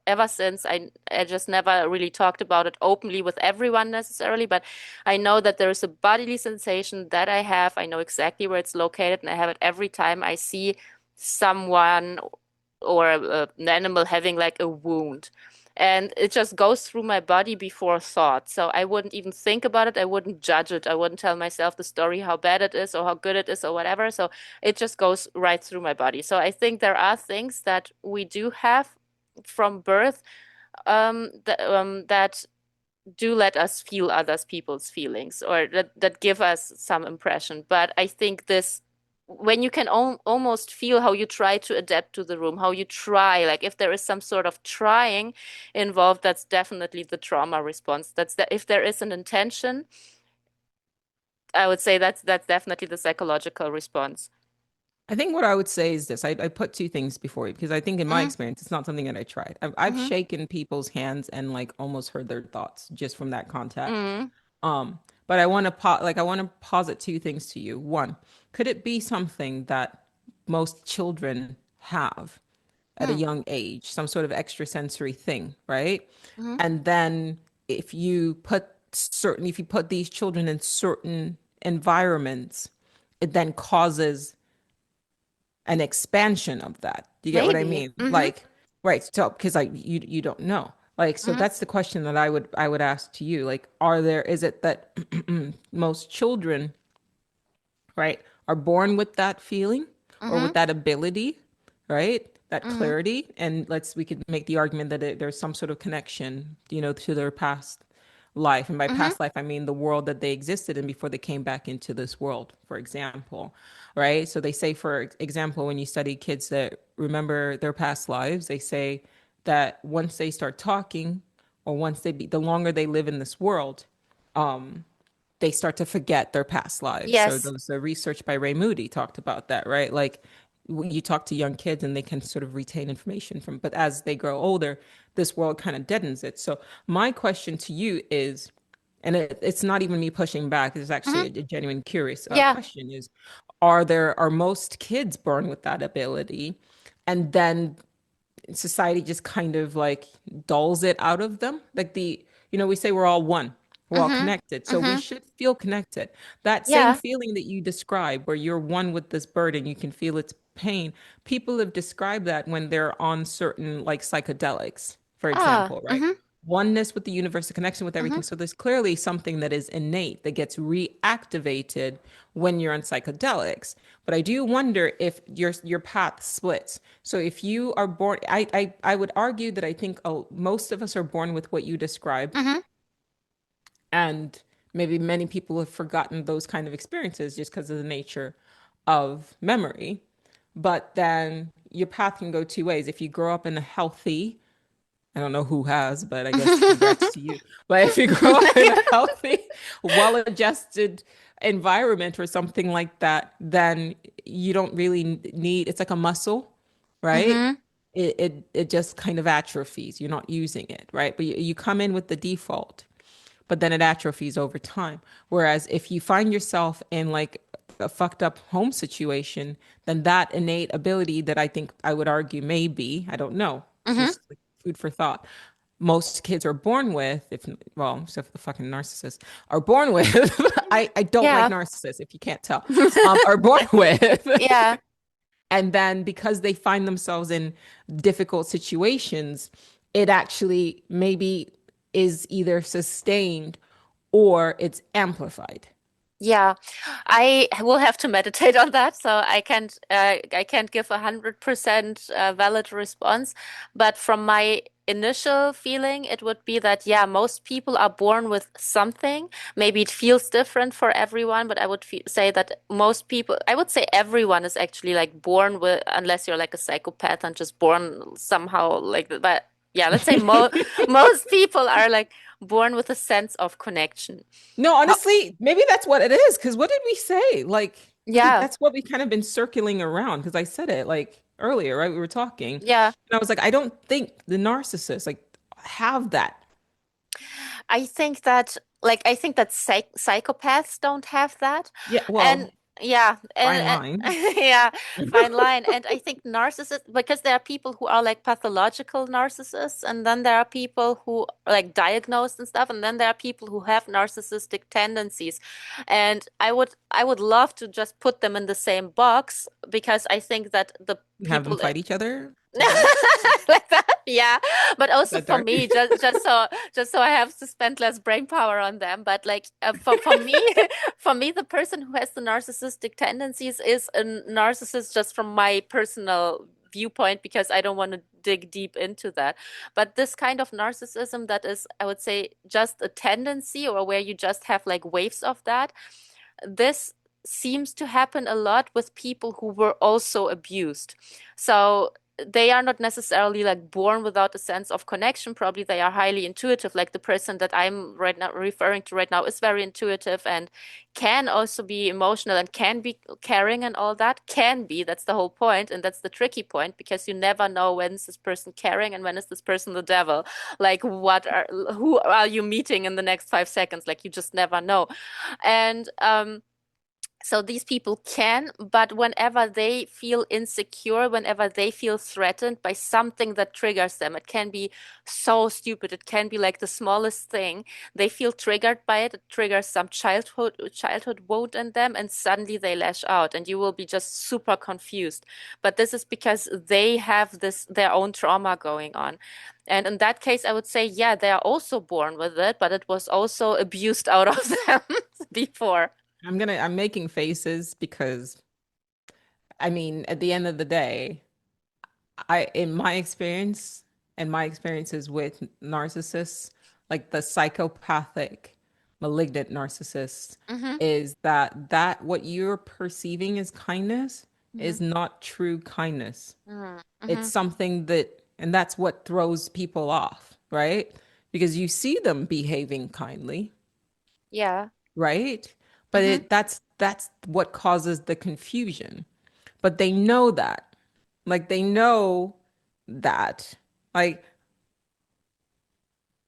ever since. I just never really talked about it openly with everyone necessarily, but I know that there is a bodily sensation that I have. I know exactly where it's located, and I have it every time I see someone or an animal having like a wound. And it just goes through my body before thought. So I wouldn't even think about it. I wouldn't judge it. I wouldn't tell myself the story, how bad it is or how good it is or whatever. So it just goes right through my body. So I think there are things that we do have from birth that do let us feel others people's feelings, or that give us some impression. But I think this, when you can almost feel how you try to adapt to the room, how you try, like if there is some sort of trying involved, that's definitely the trauma response. That's the, if there is an intention, I would say that's definitely the psychological response. I think what I would say is this. I put two things before you because I think in my Mm, experience, it's not something that I tried. I've mm-hmm, shaken people's hands and like almost heard their thoughts just from that contact. mm, But I want to posit two things to you. One, could it be something that most children have at a mm, young age, some sort of extrasensory thing, right? mm-hmm. And then if you put these children in certain environments, it then causes an expansion of that. Do you get what I Maybe. mean? Mm-hmm, Like, right. So, because like you don't know. Like, so mm-hmm, that's the question that I would ask to you. Like, is it that most children, right, are born with that feeling or mm-hmm, with that ability, right? That mm-hmm, clarity. And we could make the argument that there's some sort of connection, to their past life. And by mm-hmm. past life, I mean the world that they existed in before they came back into this world, for example, right? So they say, for example, when you study kids that remember their past lives, they say that once they start talking or the longer they live in this world, they start to forget their past lives. So Yes. those research by Ray Moody talked about that, right? Like you talk to young kids and they can sort of retain information but as they grow older, this world kind of deadens it. So my question to you is, and it's not even me pushing back, it's actually Mm-hmm. a genuine curious Yeah. question is, are most kids born with that ability? And then society just kind of like dulls it out of them. Like we say we're all one, we're all Mm-hmm. connected. So we Mm-hmm. should feel connected. That same Yeah. feeling that you describe, where you're one with this bird and you can feel its pain, people have described that when they're on certain like psychedelics, for Ah. example, right? Mm-hmm. Oneness with the universe, a connection with Mm-hmm. everything. So there's clearly something that is innate that gets reactivated when you're on psychedelics. But I do wonder if your path splits. So if you are born, I would argue that I think most of us are born with what you described, Mm-hmm. and maybe many people have forgotten those kind of experiences just because of the nature of memory. But then your path can go two ways. If you grow up in a healthy, I don't know who has, but I guess congrats to you. But if you grow up in a healthy, well-adjusted environment or something like that, then you don't really need, it's like a muscle, right? Mm-hmm. It just kind of atrophies. You're not using it, right? But you come in with the default, but then it atrophies over time. Whereas if you find yourself in like a fucked up home situation, then that innate ability that I think I would argue maybe, I don't know, it's Mm-hmm. just like food for thought. Most kids are born with, if well, except for the fucking narcissists, are born with. I don't like Yeah. narcissists, if you can't tell. Are born with. Yeah. And then because they find themselves in difficult situations, it actually maybe is either sustained or it's amplified. Yeah, I will have to meditate on that, so I can't give 100% valid response. But from my initial feeling, it would be that yeah, most people are born with something. Maybe it feels different for everyone, but I would fe say that most people, I would say everyone is actually like born with, unless you're like a psychopath and just born somehow like that. But yeah, let's say mo most people are like born with a sense of connection. No, honestly, maybe that's what it is. Because what did we say? Like, I think Yeah, that's what we kind of been circling around. Because I said it like earlier, right? We were talking, and yeah. I was like, I don't think the narcissists like have that. I think that psychopaths don't have that. Yeah, And well, yeah, fine line. yeah, fine line. And I think narcissists, because there are people who are like pathological narcissists, and then there are people who are like diagnosed and stuff, and then there are people who have narcissistic tendencies. And I would love to just put them in the same box because I think that the Have them people fight each other to death. like that, yeah. But Is also that for dark? me, just so I have to spend less brain power on them. But like for me, for me, the person who has the narcissistic tendencies is a narcissist just from my personal viewpoint because I don't want to dig deep into that. But this kind of narcissism that is, I would say, just a tendency or where you just have like waves of that, this seems to happen a lot with people who were also abused. So they are not necessarily like born without a sense of connection. Probably they are highly intuitive. Like the person that I'm right now referring to right now is very intuitive and can also be emotional and can be caring and all that. Can be, that's the whole point, and that's the tricky point because you never know when is this person caring and when is this person the devil. Like who are you meeting in the next 5 seconds? Like you just never know. And so these people can, but whenever they feel insecure, whenever they feel threatened by something that triggers them, it can be so stupid. It can be like the smallest thing. They feel triggered by it. It triggers some childhood wound in them, and suddenly they lash out, and you will be just super confused. But this is because they have this their own trauma going on. And in that case, I would say, yeah, they are also born with it, but it was also abused out of them before. I'm making faces because I mean, at the end of the day, in my experience and my experiences with narcissists, like the psychopathic, malignant narcissist, Mm-hmm. is that what you're perceiving as kindness Mm-hmm. is not true kindness. It's Mm-hmm. something that, and that's what throws people off, right? Because you see them behaving kindly, Yeah. right? But Mm-hmm. that's what causes the confusion. But they know that. Like they know that. Like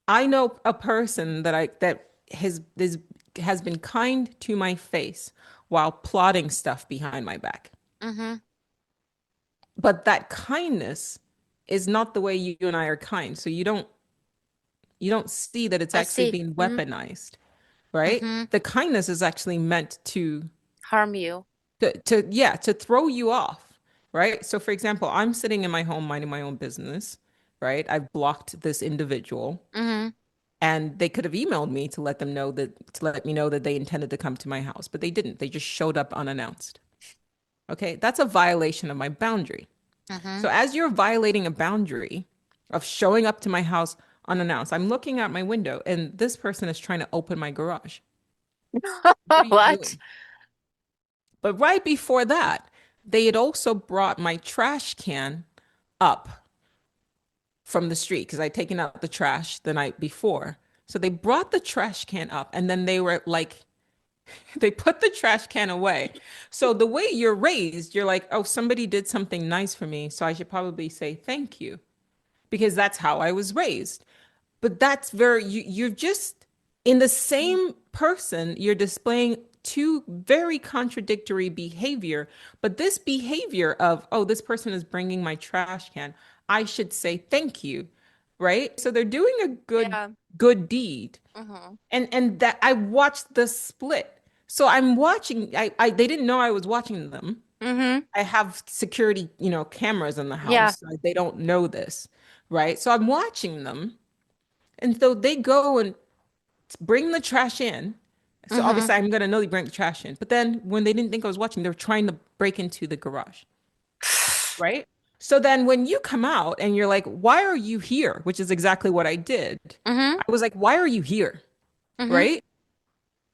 I know a person that has been kind to my face while plotting stuff behind my back. Mm-hmm. But that kindness is not the way you and I are kind. So you don't see that it's I actually see. being Mm-hmm. weaponized, right? Mm-hmm. The kindness is actually meant to Harm you. to throw you off, right? So for example, I'm sitting in my home minding my own business, right? I've blocked this individual Mm-hmm. and they could have emailed me to let me know that they intended to come to my house, but they didn't. They just showed up unannounced. Okay? That's a violation of my boundary. Mm-hmm. So as you're violating a boundary of showing up to my house unannounced, I'm looking out my window and this person is trying to open my garage. What are you What? doing? But right before that, they had also brought my trash can up from the street because I'd taken out the trash the night before. So they brought the trash can up and then they were like, they put the trash can away. So the way you're raised, you're like, oh, somebody did something nice for me. So I should probably say thank you because that's how I was raised. But that's you're just in the same person, you're displaying two very contradictory behavior. But this behavior of, oh, this person is bringing my trash can, I should say thank you, right? So they're doing a Yeah. good deed. Mm-hmm. And that I watched the split. So I'm watching, they didn't know I was watching them. Mm-hmm. I have security, cameras in the Yeah. house. Like, they don't know this, right? So I'm watching them. And so they go and bring the trash in. So Mm-hmm. obviously I'm gonna know they bring the trash in. But then when they didn't think I was watching, they were trying to break into the garage, right? So then when you come out and you're like, why are you here? Which is exactly what I did. Mm-hmm. I was like, why are you here? Mm-hmm. Right?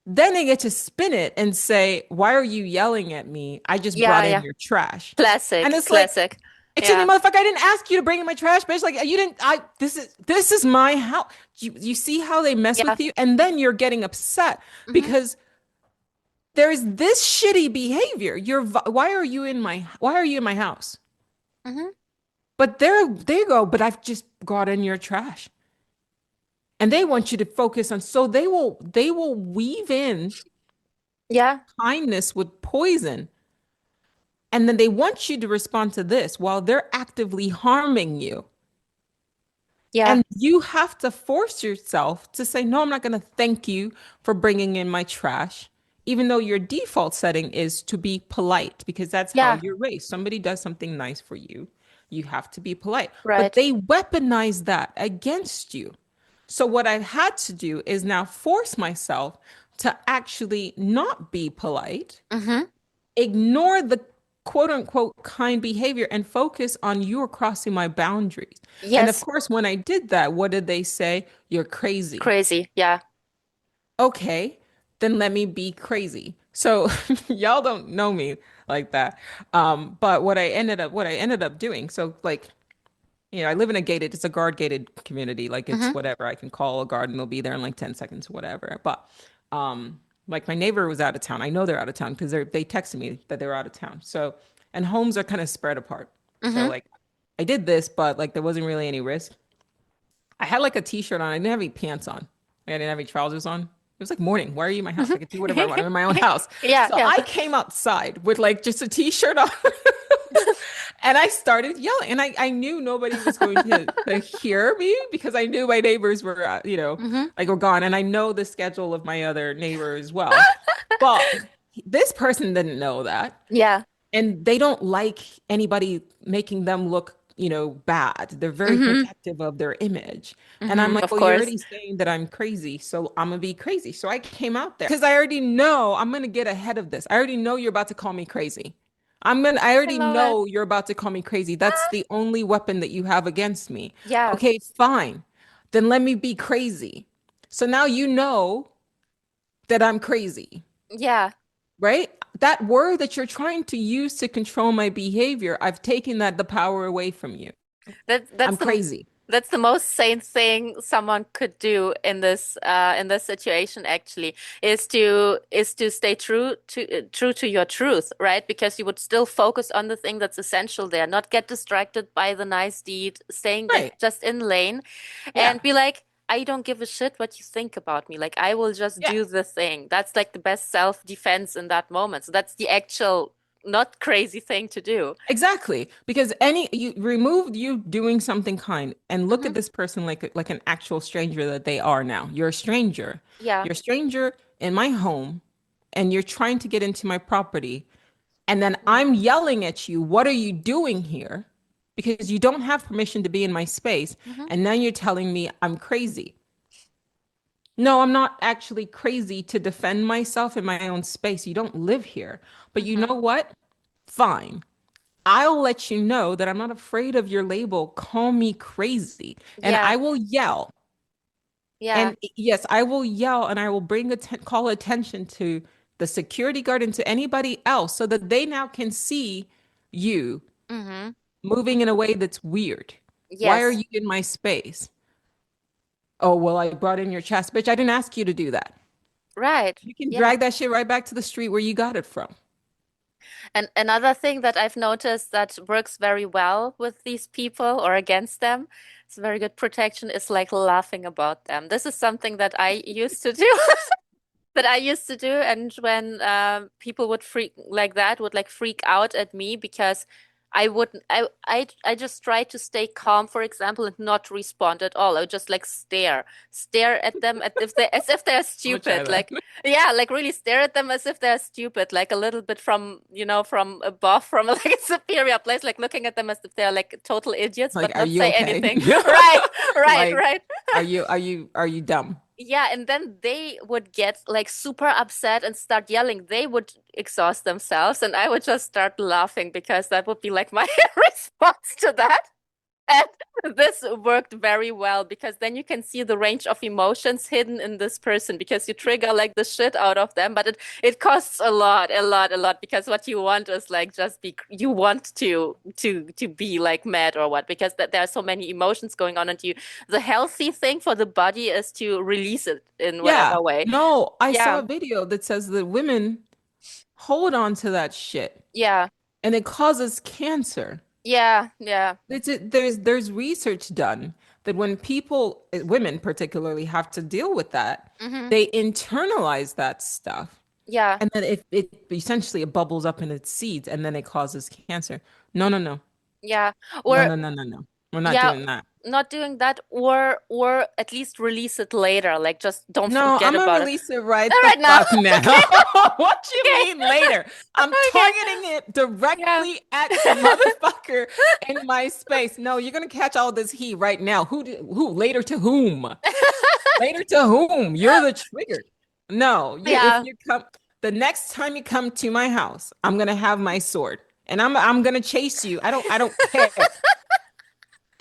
Then they get to spin it and say, why are you yelling at me? I just Yeah, brought in yeah. your trash. And Classic, it's like, classic. excuse me, Yeah. motherfucker, I didn't ask you to bring in my trash, bitch. Like you didn't this is my house. You see how they mess Yeah. with you? And then you're getting upset Mm-hmm. because there's this shitty behavior. Why are you in my house? Mm-hmm. But they go, but I've just brought in your trash. And they want you to focus on, so they will weave in Yeah. kindness with poison. And then they want you to respond to this while they're actively harming you. Yeah. And you have to force yourself to say, no, I'm not going to thank you for bringing in my trash, even though your default setting is to be polite because that's how Yeah. you're raised. Somebody does something nice for you, you have to be polite. But Right. they weaponize that against you. So, what I've had to do is now force myself to actually not be polite, Mm-hmm. ignore the quote unquote kind behavior and focus on you're crossing my boundaries. And of Yes. course, when I did that, what did they say? You're crazy. Crazy. Yeah. Okay. then let me be crazy. So y'all don't know me like that. But what I ended up doing, so like, I live in it's a guard gated community. Like Mm-hmm. it's whatever. I can call a guard and they'll be there in like 10 seconds, whatever. But like my neighbor was out of town. I know they're out of town because they texted me that they're out of town. So, and homes are kind of spread apart. So Mm-hmm. like I did this, but like there wasn't really any risk. I had like a t-shirt on. I didn't have any pants on. I didn't have any trousers on. It was like morning. Why are you in my house? I could do whatever I want. I'm in my own house. Yeah, So yeah. I came outside with like just a t-shirt on. And I started yelling. And I knew nobody was going to hear me because I knew my neighbors were, Mm-hmm. like were gone. And I know the schedule of my other neighbor as well. But this person didn't know that. Yeah. And they don't like anybody making them look, bad. They're very Mm-hmm. protective of their image. And I'm Mm-hmm. like, Of well, you're course. already saying that I'm crazy, so I'm gonna be crazy. So I came out there because I already know I'm gonna get ahead of this. I already know you're about to call me crazy. I I already love it. know you're about to call me crazy. That's the only weapon that you have against me. Yeah. Okay, fine. Then let me be crazy. So now you know that I'm crazy, Yeah. right? That word that you're trying to use to control my behavior, I've taken the power away from you. That I'm that's the crazy. that's the most sane thing someone could do in this situation actually is to stay true to your truth, right? Because you would still focus on the thing that's essential there, not get distracted by the nice deed, staying like Right. just in lane Yeah. and be like, I don't give a shit what you think about me. Like I will just Yeah. do the thing. That's like the best self-defense in that moment. So that's the actual not crazy thing to do. Exactly. Because you removed you doing something kind and look Hmm. at this person like an actual stranger that they are now. You're a stranger. Yeah. You're a stranger in my home and you're trying to get into my property. And then Mhm. I'm yelling at you, what are you doing here? Because you don't have permission to be in my space. Mhm. And now you're telling me I'm crazy. No, I'm not actually crazy to defend myself in my own space. You don't live here. But you Mhm. know what? Fine. I'll let you know that I'm not afraid of your label. Call me crazy. And Yeah. I will yell. Yeah. And yes, I will yell and I will call attention to the security guard and to anybody else so that they now can see you Mhm. moving in a way that's weird. Why are Yes. you in my space? Oh, well, I brought in your chest. Bitch, I didn't ask you to do that. Right. You can Yeah. drag that shit right back to the street where you got it from. And another thing that I've noticed that works very well with these people or against them, it's very good protection, is like laughing about them. This is something that I used to do. That I used to do, and when people would freak like that, would like freak out at me because I wouldn't. I just try to stay calm, for example, and not respond at all. I would just like stare at them as if they're I'm gonna try stupid. that. Like yeah, like really stare at them as if they're stupid, like a little bit from from above, from like a superior place, like looking at them as if they're like total idiots, Like, but are not you say okay? anything. Right, right, Like, right. are you dumb? Yeah, and then they would get like super upset and start yelling. They would exhaust themselves, and I would just start laughing because that would be like my response to that. And this worked very well because then you can see the range of emotions hidden in this person because you trigger like the shit out of them, but it costs a lot, a lot, a lot because what you want is like just be you want to be like mad or what because there are so many emotions going on and you the healthy thing for the body is to release it in Yeah. whatever way. No, I saw Yeah. a video that says that women hold on to that shit Yeah. and it causes cancer. Yeah. Yeah. There's research done that when people, women particularly, have to deal with that, Hmm. they internalize that stuff. Yeah. And then it essentially it bubbles up in its seeds and then it causes cancer. No, no, no. Yeah. No, Or no, no, no, no. We're not yeah, doing that. not doing that or at least release it later. Like just don't No, forget I'm gonna about it. release it right All the right now. fuck now. Okay. What you Okay. mean later? I'm Okay. targeting it Yeah. directly at the motherfucker in my space. No, you're gonna catch all this heat right now. Who later to whom? Later to whom? You're the trigger. No, if Yeah. you come the next time you come to my house, I'm gonna have my sword and I'm gonna chase you. I don't care.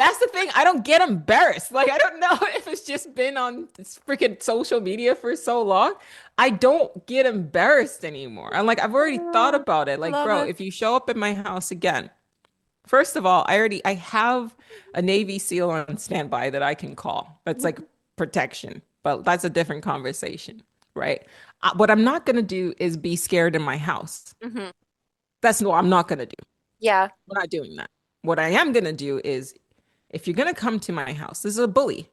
That's the thing. I don't get embarrassed. Like, I don't know if it's just been on this freaking social media for so long. I don't get embarrassed anymore. I'm like, I've already thought Oh, about it. Like, love bro, it. if you show up in my house again, first of all, I have a Navy SEAL on standby that I can call. That's like protection, but that's a different conversation, right? What I'm not gonna do is be scared in my house. Hmm. That's what I'm not gonna do. Yeah. We're not doing that. What I am gonna do is if you're gonna come to my house, this is a bully,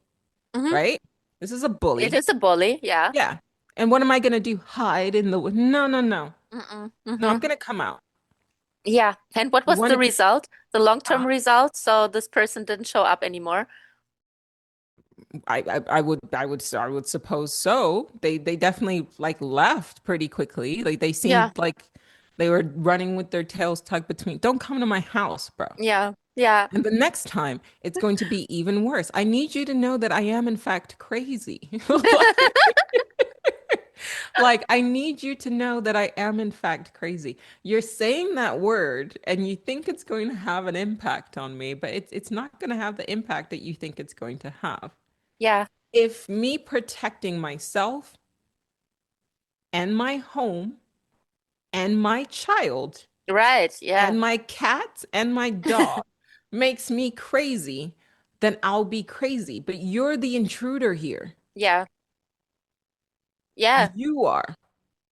Hmm. right? This is a It bully. is a bully. Yeah. Yeah. And what am I gonna do? Hide in the no, no, no. Mm-mm. No, I'm Hmm. gonna come out. Yeah. And what You was want the to result? The long-term uh, result? So this person didn't show up anymore. I would suppose so. They definitely like left pretty quickly. Like they Yeah. seemed like they were running with their tails tucked between. Don't come to my house, bro. Yeah. Yeah. And the next time it's going to be even worse. I need you to know that I am in fact crazy. Like, I need you to know that I am, in fact, crazy. You're saying that word and you think it's going to have an impact on me, but it's not going to have the impact that you think it's going to have. Yeah. If me protecting myself and my home and my child Right. Yeah. and my cat and my dog makes me crazy, then I'll be crazy. But you're the intruder here. Yeah. Yeah. You are.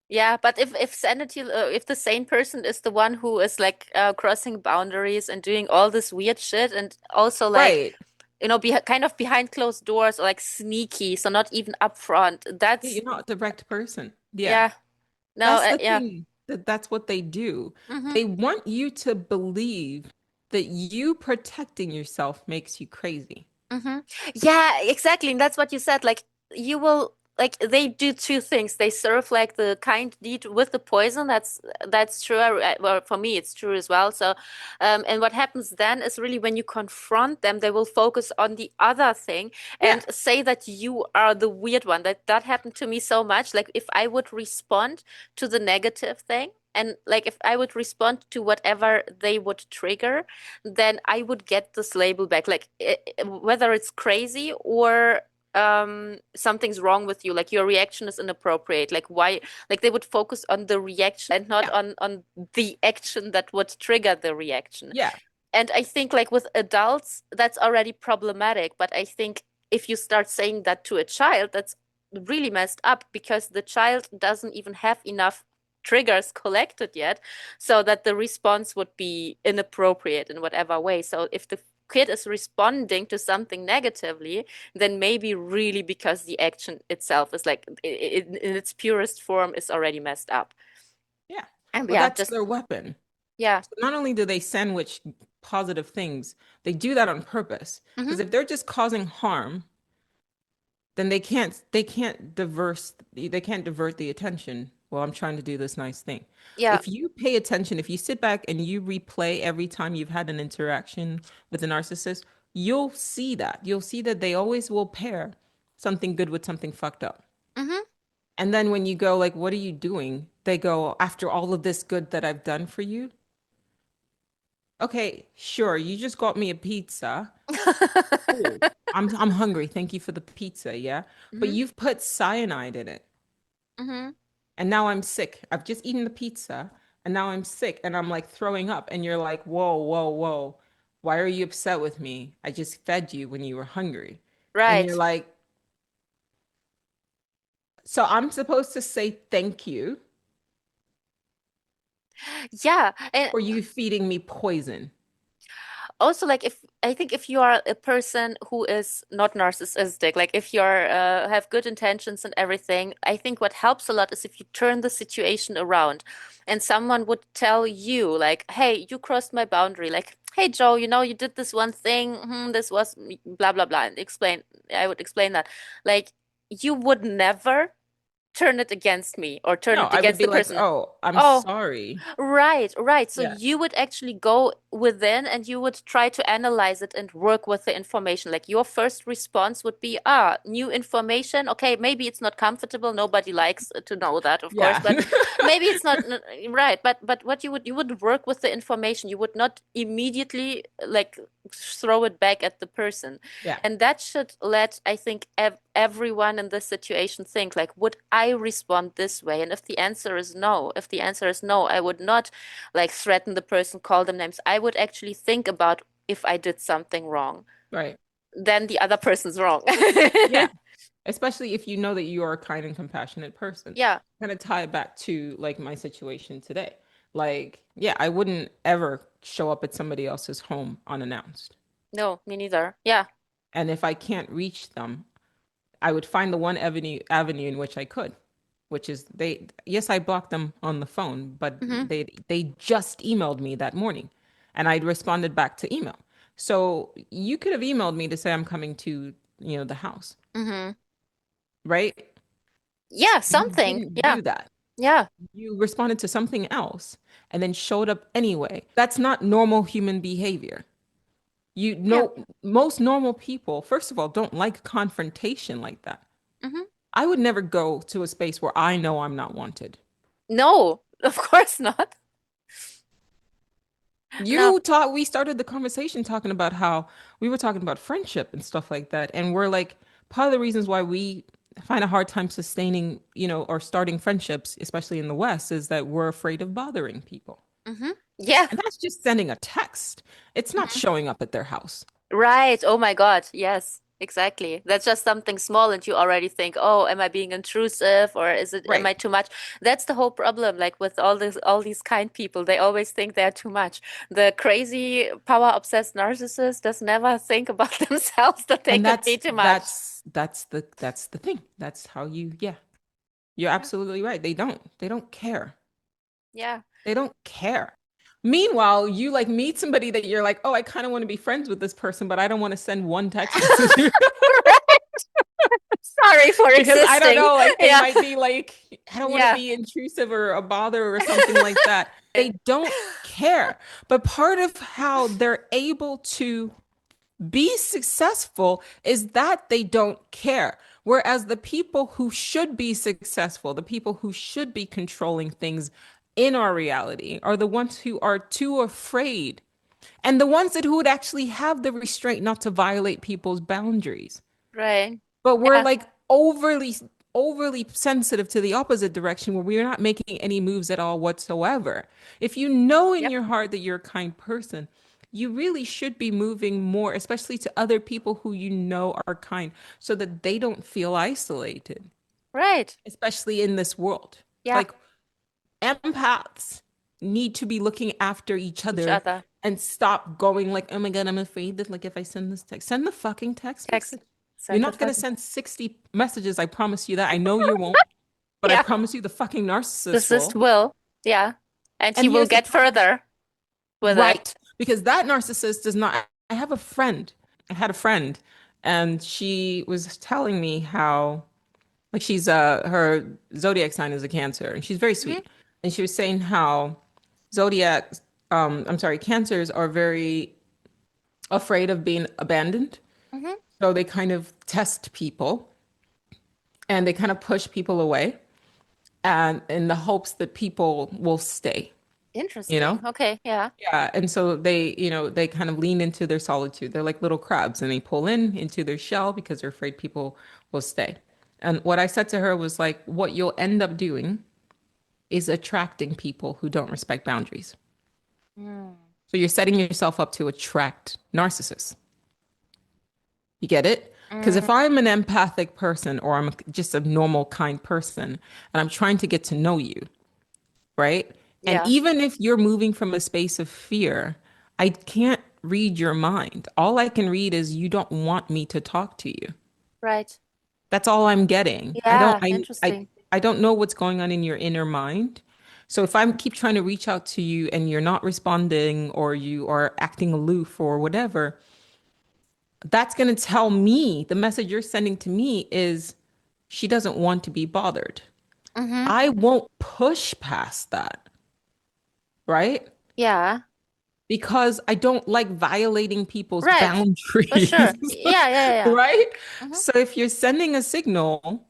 Yeah, but if sanity, if the sane person is the one who is like crossing boundaries and doing all this weird shit, and also like, Right. be kind of behind closed doors or like sneaky, so not even upfront. Yeah, That's you're not a direct person. Yeah. yeah, no, That's the yeah, thing. That's what they do. hmm They want you to believe that you protecting yourself makes you crazy. hmm Yeah, exactly. And that's what you said. Like you will like they do two things. They serve like the kind deed with the poison. That's true. Well, for me, it's true as well. So, and what happens then is really when you confront them, they will focus on the other thing Yeah. and say that you are the weird one. That happened to me so much. Like if I would respond to the negative thing. And like if I would respond to whatever they would trigger, then I would get this label back. Like whether it's crazy or something's wrong with you, like your reaction is inappropriate. Like why? Like they would focus on the reaction and not Yeah. on the action that would trigger the reaction. Yeah. And I think like with adults, that's already problematic. But I think if you start saying that to a child, that's really messed up because the child doesn't even have enough triggers collected yet so that the response would be inappropriate in whatever way. So if the kid is responding to something negatively, then maybe really because the action itself is like in its purest form is already messed up. Yeah. And Well, yeah, that's just their weapon. yeah. So not only do they sandwich positive things, they do that on purpose. Hmm. Because if they're just causing harm, then they can't divert the attention while I'm trying to do this nice thing. Yeah. If you pay attention, if you sit back and you replay every time you've had an interaction with a narcissist, you'll see that. You'll see that they always will pair something good with something fucked up. Hmm. And then when you go like, "What are you doing?" They go, "After all of this good that I've done for you." Okay, sure, you just got me a pizza. Cool. I'm hungry. Thank you for the pizza, yeah? But Hmm. you've put cyanide in it. Hmm. And now I'm sick. I've just eaten the pizza and now I'm sick and I'm like throwing up. And you're like, whoa, whoa, whoa. Why are you upset with me? I just fed you when you were hungry. And you're Right. like, so I'm supposed to say thank you Yeah. And for you feeding me poison. also like if I think if you are a person who is not narcissistic, like if you're have good intentions and everything, I think what helps a lot is if you turn the situation around and someone would tell you like, hey, you crossed my boundary. Like, hey Joe, you did this one thing, this was blah blah blah, and explain I would explain that. Like you would never turn it against me or turn No, it I would against be the like, person. oh, I'm Oh, sorry. right, right. So Yeah. you would actually go within and you would try to analyze it and work with the information. Like your first response would be, new information. Okay, maybe it's not comfortable. Nobody likes to know that, of course, Yeah. but maybe it's not right. But what you would work with the information. You would not immediately like throw it back at the person. Yeah. And that should let, I think, everyone in this situation think like, would I respond this way? And if the answer is no, I would not like threaten the person, call them names. I would actually think about if I did something wrong, Right. then the other person's wrong. Yeah. Especially if you know that you are a kind and compassionate person. Yeah. Kind of tie it back to like my situation today. Like, yeah, I wouldn't ever show up at somebody else's home unannounced. No, me neither. Yeah. And if I can't reach them, I would find the one avenue in which I could, which is yes, I blocked them on the phone, but Hmm. they just emailed me that morning and I'd responded back to email. So you could have emailed me to say I'm coming to, the house, Hmm. right? Yeah, You something. didn't Yeah. do that. Yeah. You responded to something else and then showed up anyway. That's not normal human behavior. You Yeah. know, most normal people, first of all, don't like confrontation like that. Hmm. I would never go to a space where I know I'm not wanted. No, of course not. No. We started the conversation talking about how we were talking about friendship and stuff like that. And we're like, part of the reasons why we find a hard time sustaining, or starting friendships, especially in the West, is that we're afraid of bothering people. Hmm. Yeah. And that's just sending a text. It's not Mhm. showing up at their house. Right. Oh my God. Yes, exactly. That's just something small, and you already think, oh, am I being intrusive or am Right. I too much? That's the whole problem. Like with all these kind people, they always think they're too much. The crazy power obsessed narcissist does never think about themselves that they And could be that's too much. that's the thing. That's how yeah. You're Yeah. absolutely right. They don't care. Yeah. They don't care. Meanwhile, you like meet somebody that you're like, oh, I kind of want to be friends with this person, but I don't want to send one text message Sorry for because I don't existing. know, like they Yeah. might be like, I don't want to Yeah. be intrusive or a bother or something like that. They don't care. But part of how they're able to be successful is that they don't care. Whereas the people who should be successful, the people who should be controlling things in our reality, are the ones who are too afraid and the ones that who would actually have the restraint not to violate people's boundaries. Right. But we're Yeah. like overly sensitive to the opposite direction where we're not making any moves at all whatsoever. If you know in Yep. your heart that you're a kind person, you really should be moving more, especially to other people who you know are kind, so that they don't feel isolated, Right. especially in this world. Yeah. Like empaths need to be looking after each Each other other. and stop going like, oh my God, I'm afraid that like if I send this text, send the fucking text Text. message. You're Send the not going to fucking. send 60 messages. I promise you that. I know you won't, but I Yeah. promise you the fucking narcissist Resist will. will. Yeah. And he And will here's the get further with it. right, because that narcissist does not. I have a friend. I had a friend, and she was telling me how, like, her zodiac sign is a Cancer, and she's very Hmm. sweet. And she was saying how zodiac, I'm sorry, Cancers are very afraid of being abandoned. Hmm. So they kind of test people and they kind of push people away and in the hopes that people will stay, you know? Interesting. Okay. Yeah. Yeah. And so they kind of lean into their solitude. They're like little crabs and they pull into their shell because they're afraid people will stay. And what I said to her was like, what you'll end up doing is attracting people who don't respect boundaries. Mm. So you're setting yourself up to attract narcissists. You get it? Because if Mm. I'm an empathic person or I'm just a normal, kind person and I'm trying to get to know you, right? And Yeah. even if you're moving from a space of fear, I can't read your mind. All I can read is you don't want me to talk to you. Right. That's all I'm getting. I don't Yeah. I I Interesting. I don't know what's going on in your inner mind. So if I keep trying to reach out to you and you're not responding or you are acting aloof or whatever, that's going to tell me the message you're sending to me is she doesn't want to be bothered. Hmm. I won't push past that, right? Yeah. because I don't like violating people's Right. For boundaries, sure. Yeah, yeah, yeah. right? Hmm. So if you're sending a signal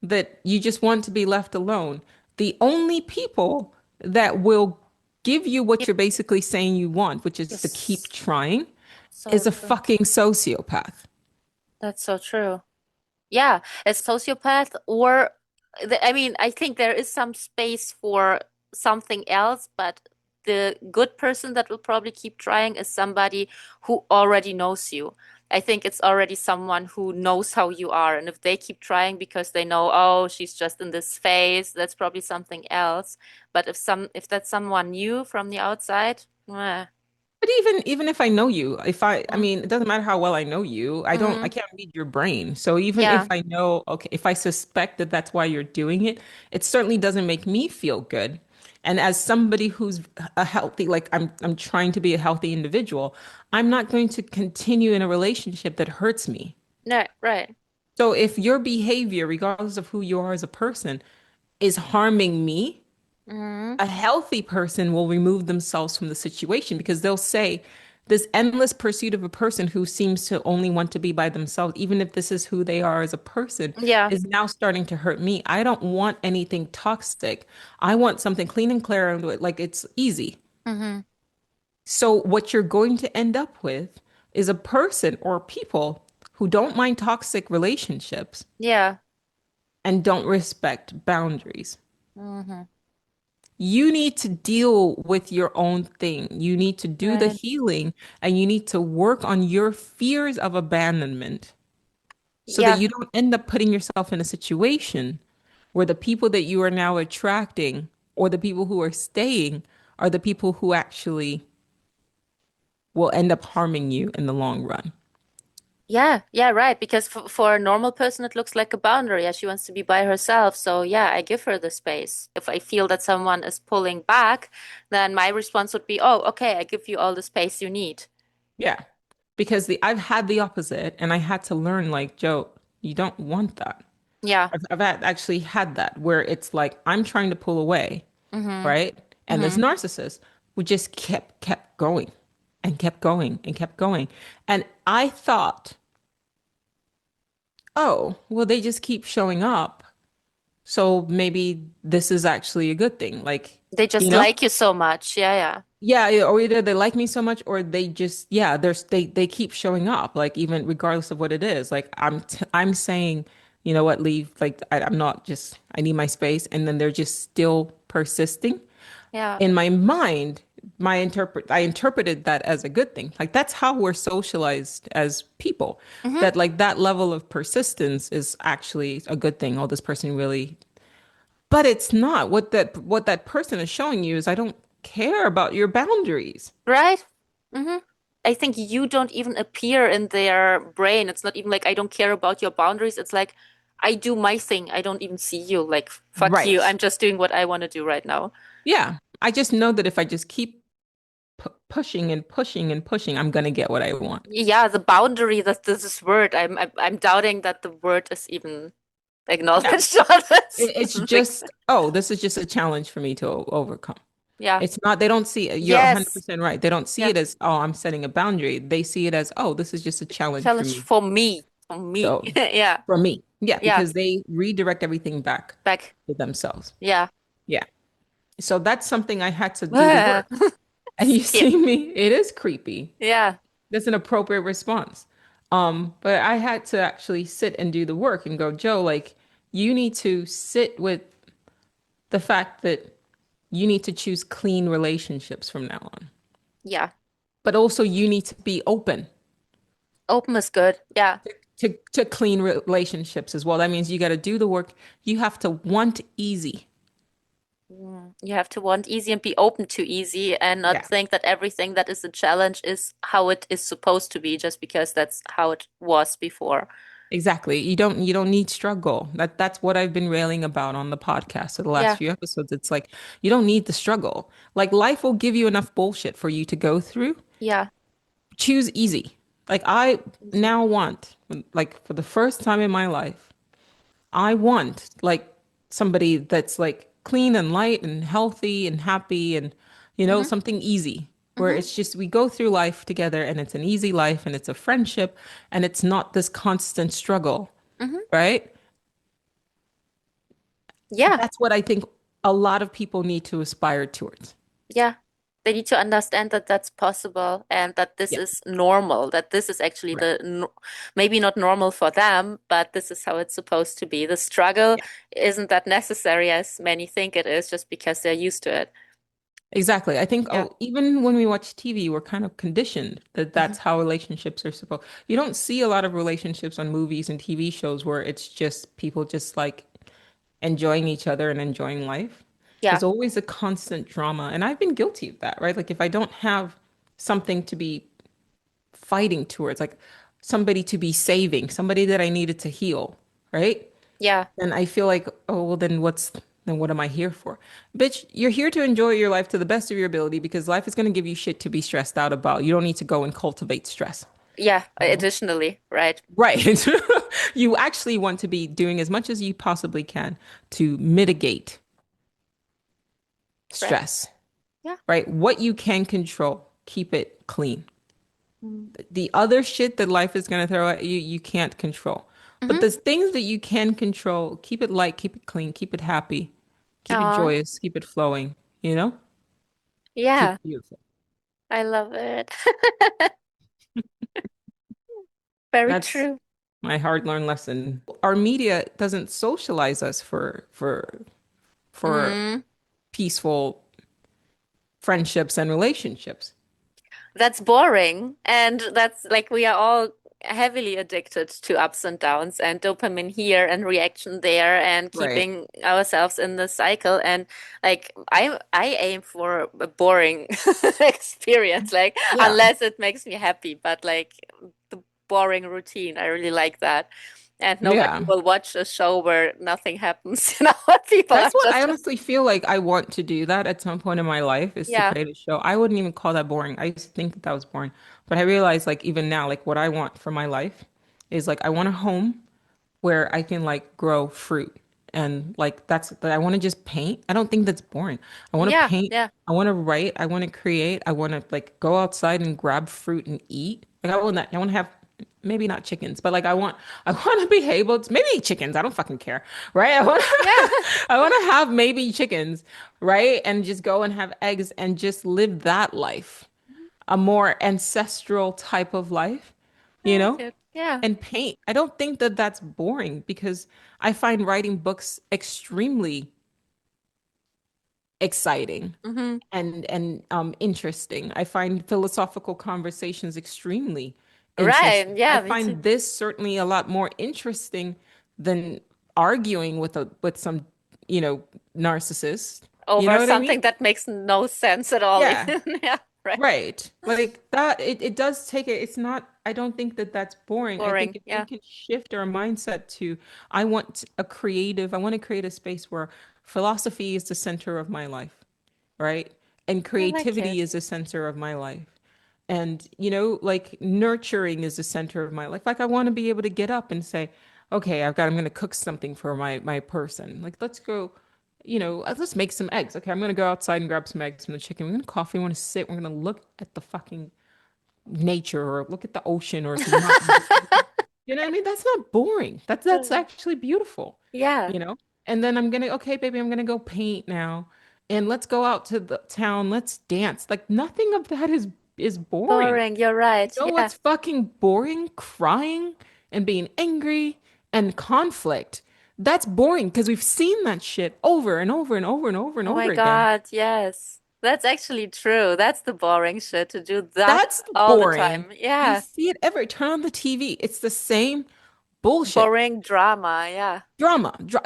that you just want to be left alone, the only people that will give you what Yep. you're basically saying you want, which is to keep Yes. trying, So is a true. fucking sociopath. That's so true. Yeah, a sociopath, or I mean, I think there is some space for something else, but the good person that will probably keep trying is somebody who already knows you. I think it's already someone who knows how you are, and if they keep trying because they know, oh, she's just in this phase, that's probably something else. But if that's someone new from the outside, But even if I know you, if I mm, mean, it doesn't matter how well I know you. I mm, can't read your brain. So even if yeah, I know, okay, if I suspect that that's why you're doing it, it certainly doesn't make me feel good. And as somebody who's a healthy, like I'm trying to be a healthy individual, I'm not going to continue in a relationship that hurts me. no, right. So if your behavior, regardless of who you are as a person, is harming me, Mm, a healthy person will remove themselves from the situation because they'll say, this endless pursuit of a person who seems to only want to be by themselves, even if this is who they are as a person, yeah. is now starting to hurt me. I don't want anything toxic. I want something clean and clear and like it's easy. Hmm. So what you're going to end up with is a person or people who don't mind toxic relationships Yeah. and don't respect boundaries. Hmm. You need to deal with your own thing. You need to do the Right. healing and you need to work on your fears of abandonment so that Yeah. you don't end up putting yourself in a situation where the people that you are now attracting or the people who are staying are the people who actually will end up harming you in the long run. Yeah. Yeah. Right. Because for a normal person, it looks like a boundary. Yeah, she wants to be by herself. So, yeah, I give her the space. If I feel that someone is pulling back, then my response would be, oh, okay, I give you all the space you need. Yeah. Because I've had the opposite and I had to learn like, Joe, you don't want that. Yeah. Actually had that where it's like I'm trying to pull away, Mm-hmm. right? And this Mm-hmm. narcissist would just kept going and kept going and kept going. And I thought, oh, well, they just keep showing up. So maybe this is actually a good thing. Like, They you just know? like you so much. Yeah. Yeah. Or either they like me so much or they just, yeah, they keep showing up, like even regardless of what it is. Like I'm saying, you know what, leave, like I'm not just I need my space, and then they're just still persisting. Yeah. In my mind, I interpreted that as a good thing. Like that's how we're socialized as people. Mm-hmm. That like that level of persistence is actually a good thing. Oh, this person really, but it's not. What that person is showing you is I don't care about your boundaries. Right? Mm-hmm. I think you don't even appear in their brain. It's not even like I don't care about your boundaries. It's like I do my thing. I don't even see you. Like, fuck you. Right. I'm just doing what I want to do right now. Yeah. I just know that if I just keep pushing and pushing and pushing, I'm gonna get what I want. Yeah, the boundary that this word. I'm doubting that the word is even Yeah. acknowledged on this. It's Like, just, oh, this is just a challenge for me to overcome. yeah. It's not, they don't see it. You're Yes. 100% right. They don't see Yeah. it as, oh, I'm setting a boundary. They see it as, oh, this is just a challenge for Challenge me. for me. For me. So Yeah. for me, yeah, Yeah. because they redirect everything back Back. to themselves. Yeah. Yeah. So that's something I had to do the Ah, work. And you yeah. see me, it is creepy. Yeah. That's an appropriate response. But I had to actually sit and do the work and go, Joe, like you need to sit with the fact that you need to choose clean relationships from now on. Yeah. But also you need to be open Open is good. Yeah. to clean relationships as well. That means you got to do the work. You have to want easy. You have to want easy and be open to easy and not Yeah. think that everything that is a challenge is how it is supposed to be just because that's how it was before. Exactly. You don't need struggle. That's what I've been railing about on the podcast for the last Yeah. few episodes. It's like you don't need the struggle. Like life will give you enough bullshit for you to go through. Yeah. Choose easy. Like I Easy. now want, like for the first time in my life, I want like somebody that's like clean and light and healthy and happy and Hmm. something easy. where Hmm. it's just we go through life together and it's an easy life and it's a friendship and it's not this constant struggle, Hmm. right? Yeah. That's what I think a lot of people need to aspire towards. Yeah. They need to understand that that's possible and that this Yeah, is normal, that this is actually right. maybe not normal for them, but this is how it's supposed to be. The struggle Yeah, isn't that necessary as many think it is just because they're used to it. exactly. I think Yeah. even when we watch TV, we're kind of conditioned that Hmm. that's how relationships are supposed. You don't see a lot of relationships on movies and TV shows where it's just people just like enjoying each other and enjoying life. There's Yeah. always a constant drama, and I've been guilty of that, right? Like if I don't have something to be fighting towards, like somebody to be saving, somebody that I needed to heal, right? Yeah. And I feel like, oh, well, then what am I here for? Bitch, you're here to enjoy your life to the best of your ability because life is going to give you shit to be stressed out about. You don't need to go and cultivate stress. Yeah. You know? Additionally, right. Right. You actually want to be doing as much as you possibly can to mitigate Right. stress, Yeah. right? What you can control, keep it clean. Mm. The other shit that life is going to throw at you, you can't control. But Hmm. the things that you can control, keep it light, keep it clean, keep it happy, keep it Aw. joyous, keep it flowing, you know? Keep Yeah. it beautiful. I love it. Very That's true. my hard-learned lesson. Our media doesn't socialize us for Mm. peaceful friendships and relationships. That's boring. And that's like we are all heavily addicted to ups and downs and dopamine here and reaction there and Right. keeping ourselves in the cycle. And like I aim for a boring experience, like Yeah. unless it makes me happy, but like the boring routine, I really like that. And nobody Yeah. will watch a show where nothing happens, you know, what people are That's what I just honestly feel like I want to do that at some point in my life is to yeah, create a show. I wouldn't even call that boring. I used to think that that was boring. But I realize like even now, like what I want for my life is like I want a home where I can like grow fruit. And like that's that I want to just paint. I don't think that's boring. I want to yeah, paint. yeah. I want to write. I want to create. I want to like go outside and grab fruit and eat. Like I want that. I want to have maybe not chickens, but like I want to be able to maybe chickens. I don't fucking care, right? I want Yeah. I want to have maybe chickens, right? And just go and have eggs and just live that life, a more ancestral type of life, I you like know? it. Yeah. And paint. I don't think that that's boring because I find writing books extremely exciting Hmm. and interesting. I find philosophical conversations extremely Right. interesting. I Yeah, me too. find this certainly a lot more interesting than arguing with some, you know, narcissist. You know Over what I mean? something that makes no sense at all, Yeah. even. Yeah, right. Right. Like that, it does take it. It's not, I don't think that that's boring. I think Boring. if we Yeah. can shift our mindset to, I want to create a space where philosophy is the center of my life, right? And I like creativity it. is the center of my life. And, you know, like nurturing is the center of my life. Like I want to be able to get up and say, okay, I'm going to cook something for my person. Like, let's go, you know, let's make some eggs. Okay, I'm going to go outside and grab some eggs from the chicken. We're going to coffee. We want to sit. We're going to look at the fucking nature or look at the ocean. Or if you're not, you know what I mean? That's not boring. That's actually beautiful, Yeah. you know? And then okay, baby, I'm gonna go paint now. And let's go out to the town. Let's dance. Like nothing of that is boring. Boring. You're You right. know Yeah. what's fucking boring? Crying and being angry and conflict. That's boring because we've seen that shit over and over and over and over and Oh my over again. God. Yes. That's actually true. That's the boring shit to do that That's all the boring. time. You Yeah. see it every turn on the TV. It's the same bullshit. Boring drama. Yeah.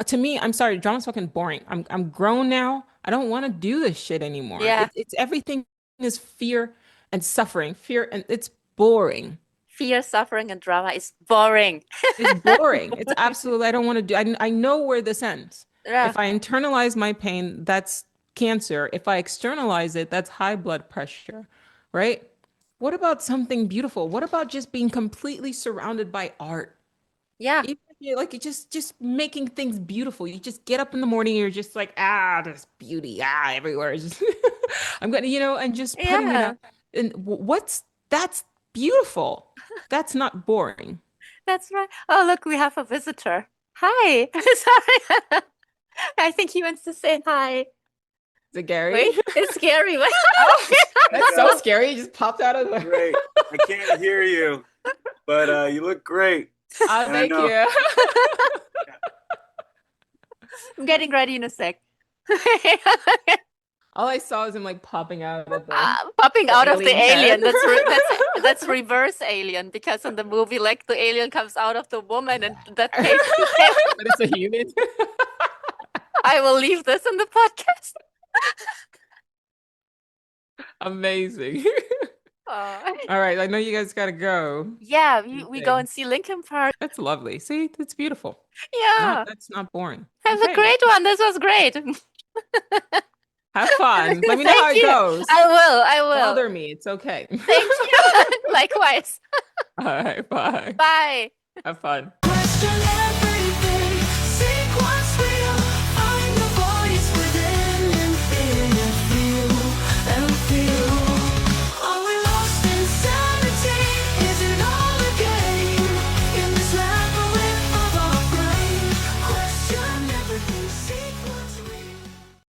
To me, I'm sorry, drama's fucking boring. I'm grown now. I don't want to do this shit anymore. Yeah. It's everything is fear and suffering. Fear and it's boring. Fear, suffering, and drama is boring. It's boring. It's absolutely I don't want to do. I know where this ends. Yeah. If I internalize my pain, that's cancer. If I externalize it, that's high blood pressure, right? What about something beautiful? What about just being completely surrounded by art? Yeah. Even if you like you just making things beautiful. You just get up in the morning, you're just like, ah, there's beauty, everywhere. It's just I'm gonna, you know, and just putting it Yeah. out. And that's beautiful. That's not boring. That's right. Oh, look, we have a visitor. Hi. Sorry. I think he wants to say hi. Is it Gary? Wait, it's scary. Oh, that's so scary. He just popped out of the. Great. I can't hear you, but you look great. Oh, thank you. I'm getting ready in a sec. All I saw was him like popping out of the Popping out of the alien alien. head. That's reverse alien, because in the movie, like, the alien comes out of the woman, and in that case, but it's a human. I will leave this in the podcast. Amazing. Oh. All right, I know you guys gotta go. Yeah, we go and see Linkin Park. That's lovely. See, it's beautiful. Yeah. That's not boring. Have Okay. a great one. This was great. Have fun. Let me know how it goes. I will. Bother me. It's okay. Thank you. Likewise. All right, bye. Bye. Have fun.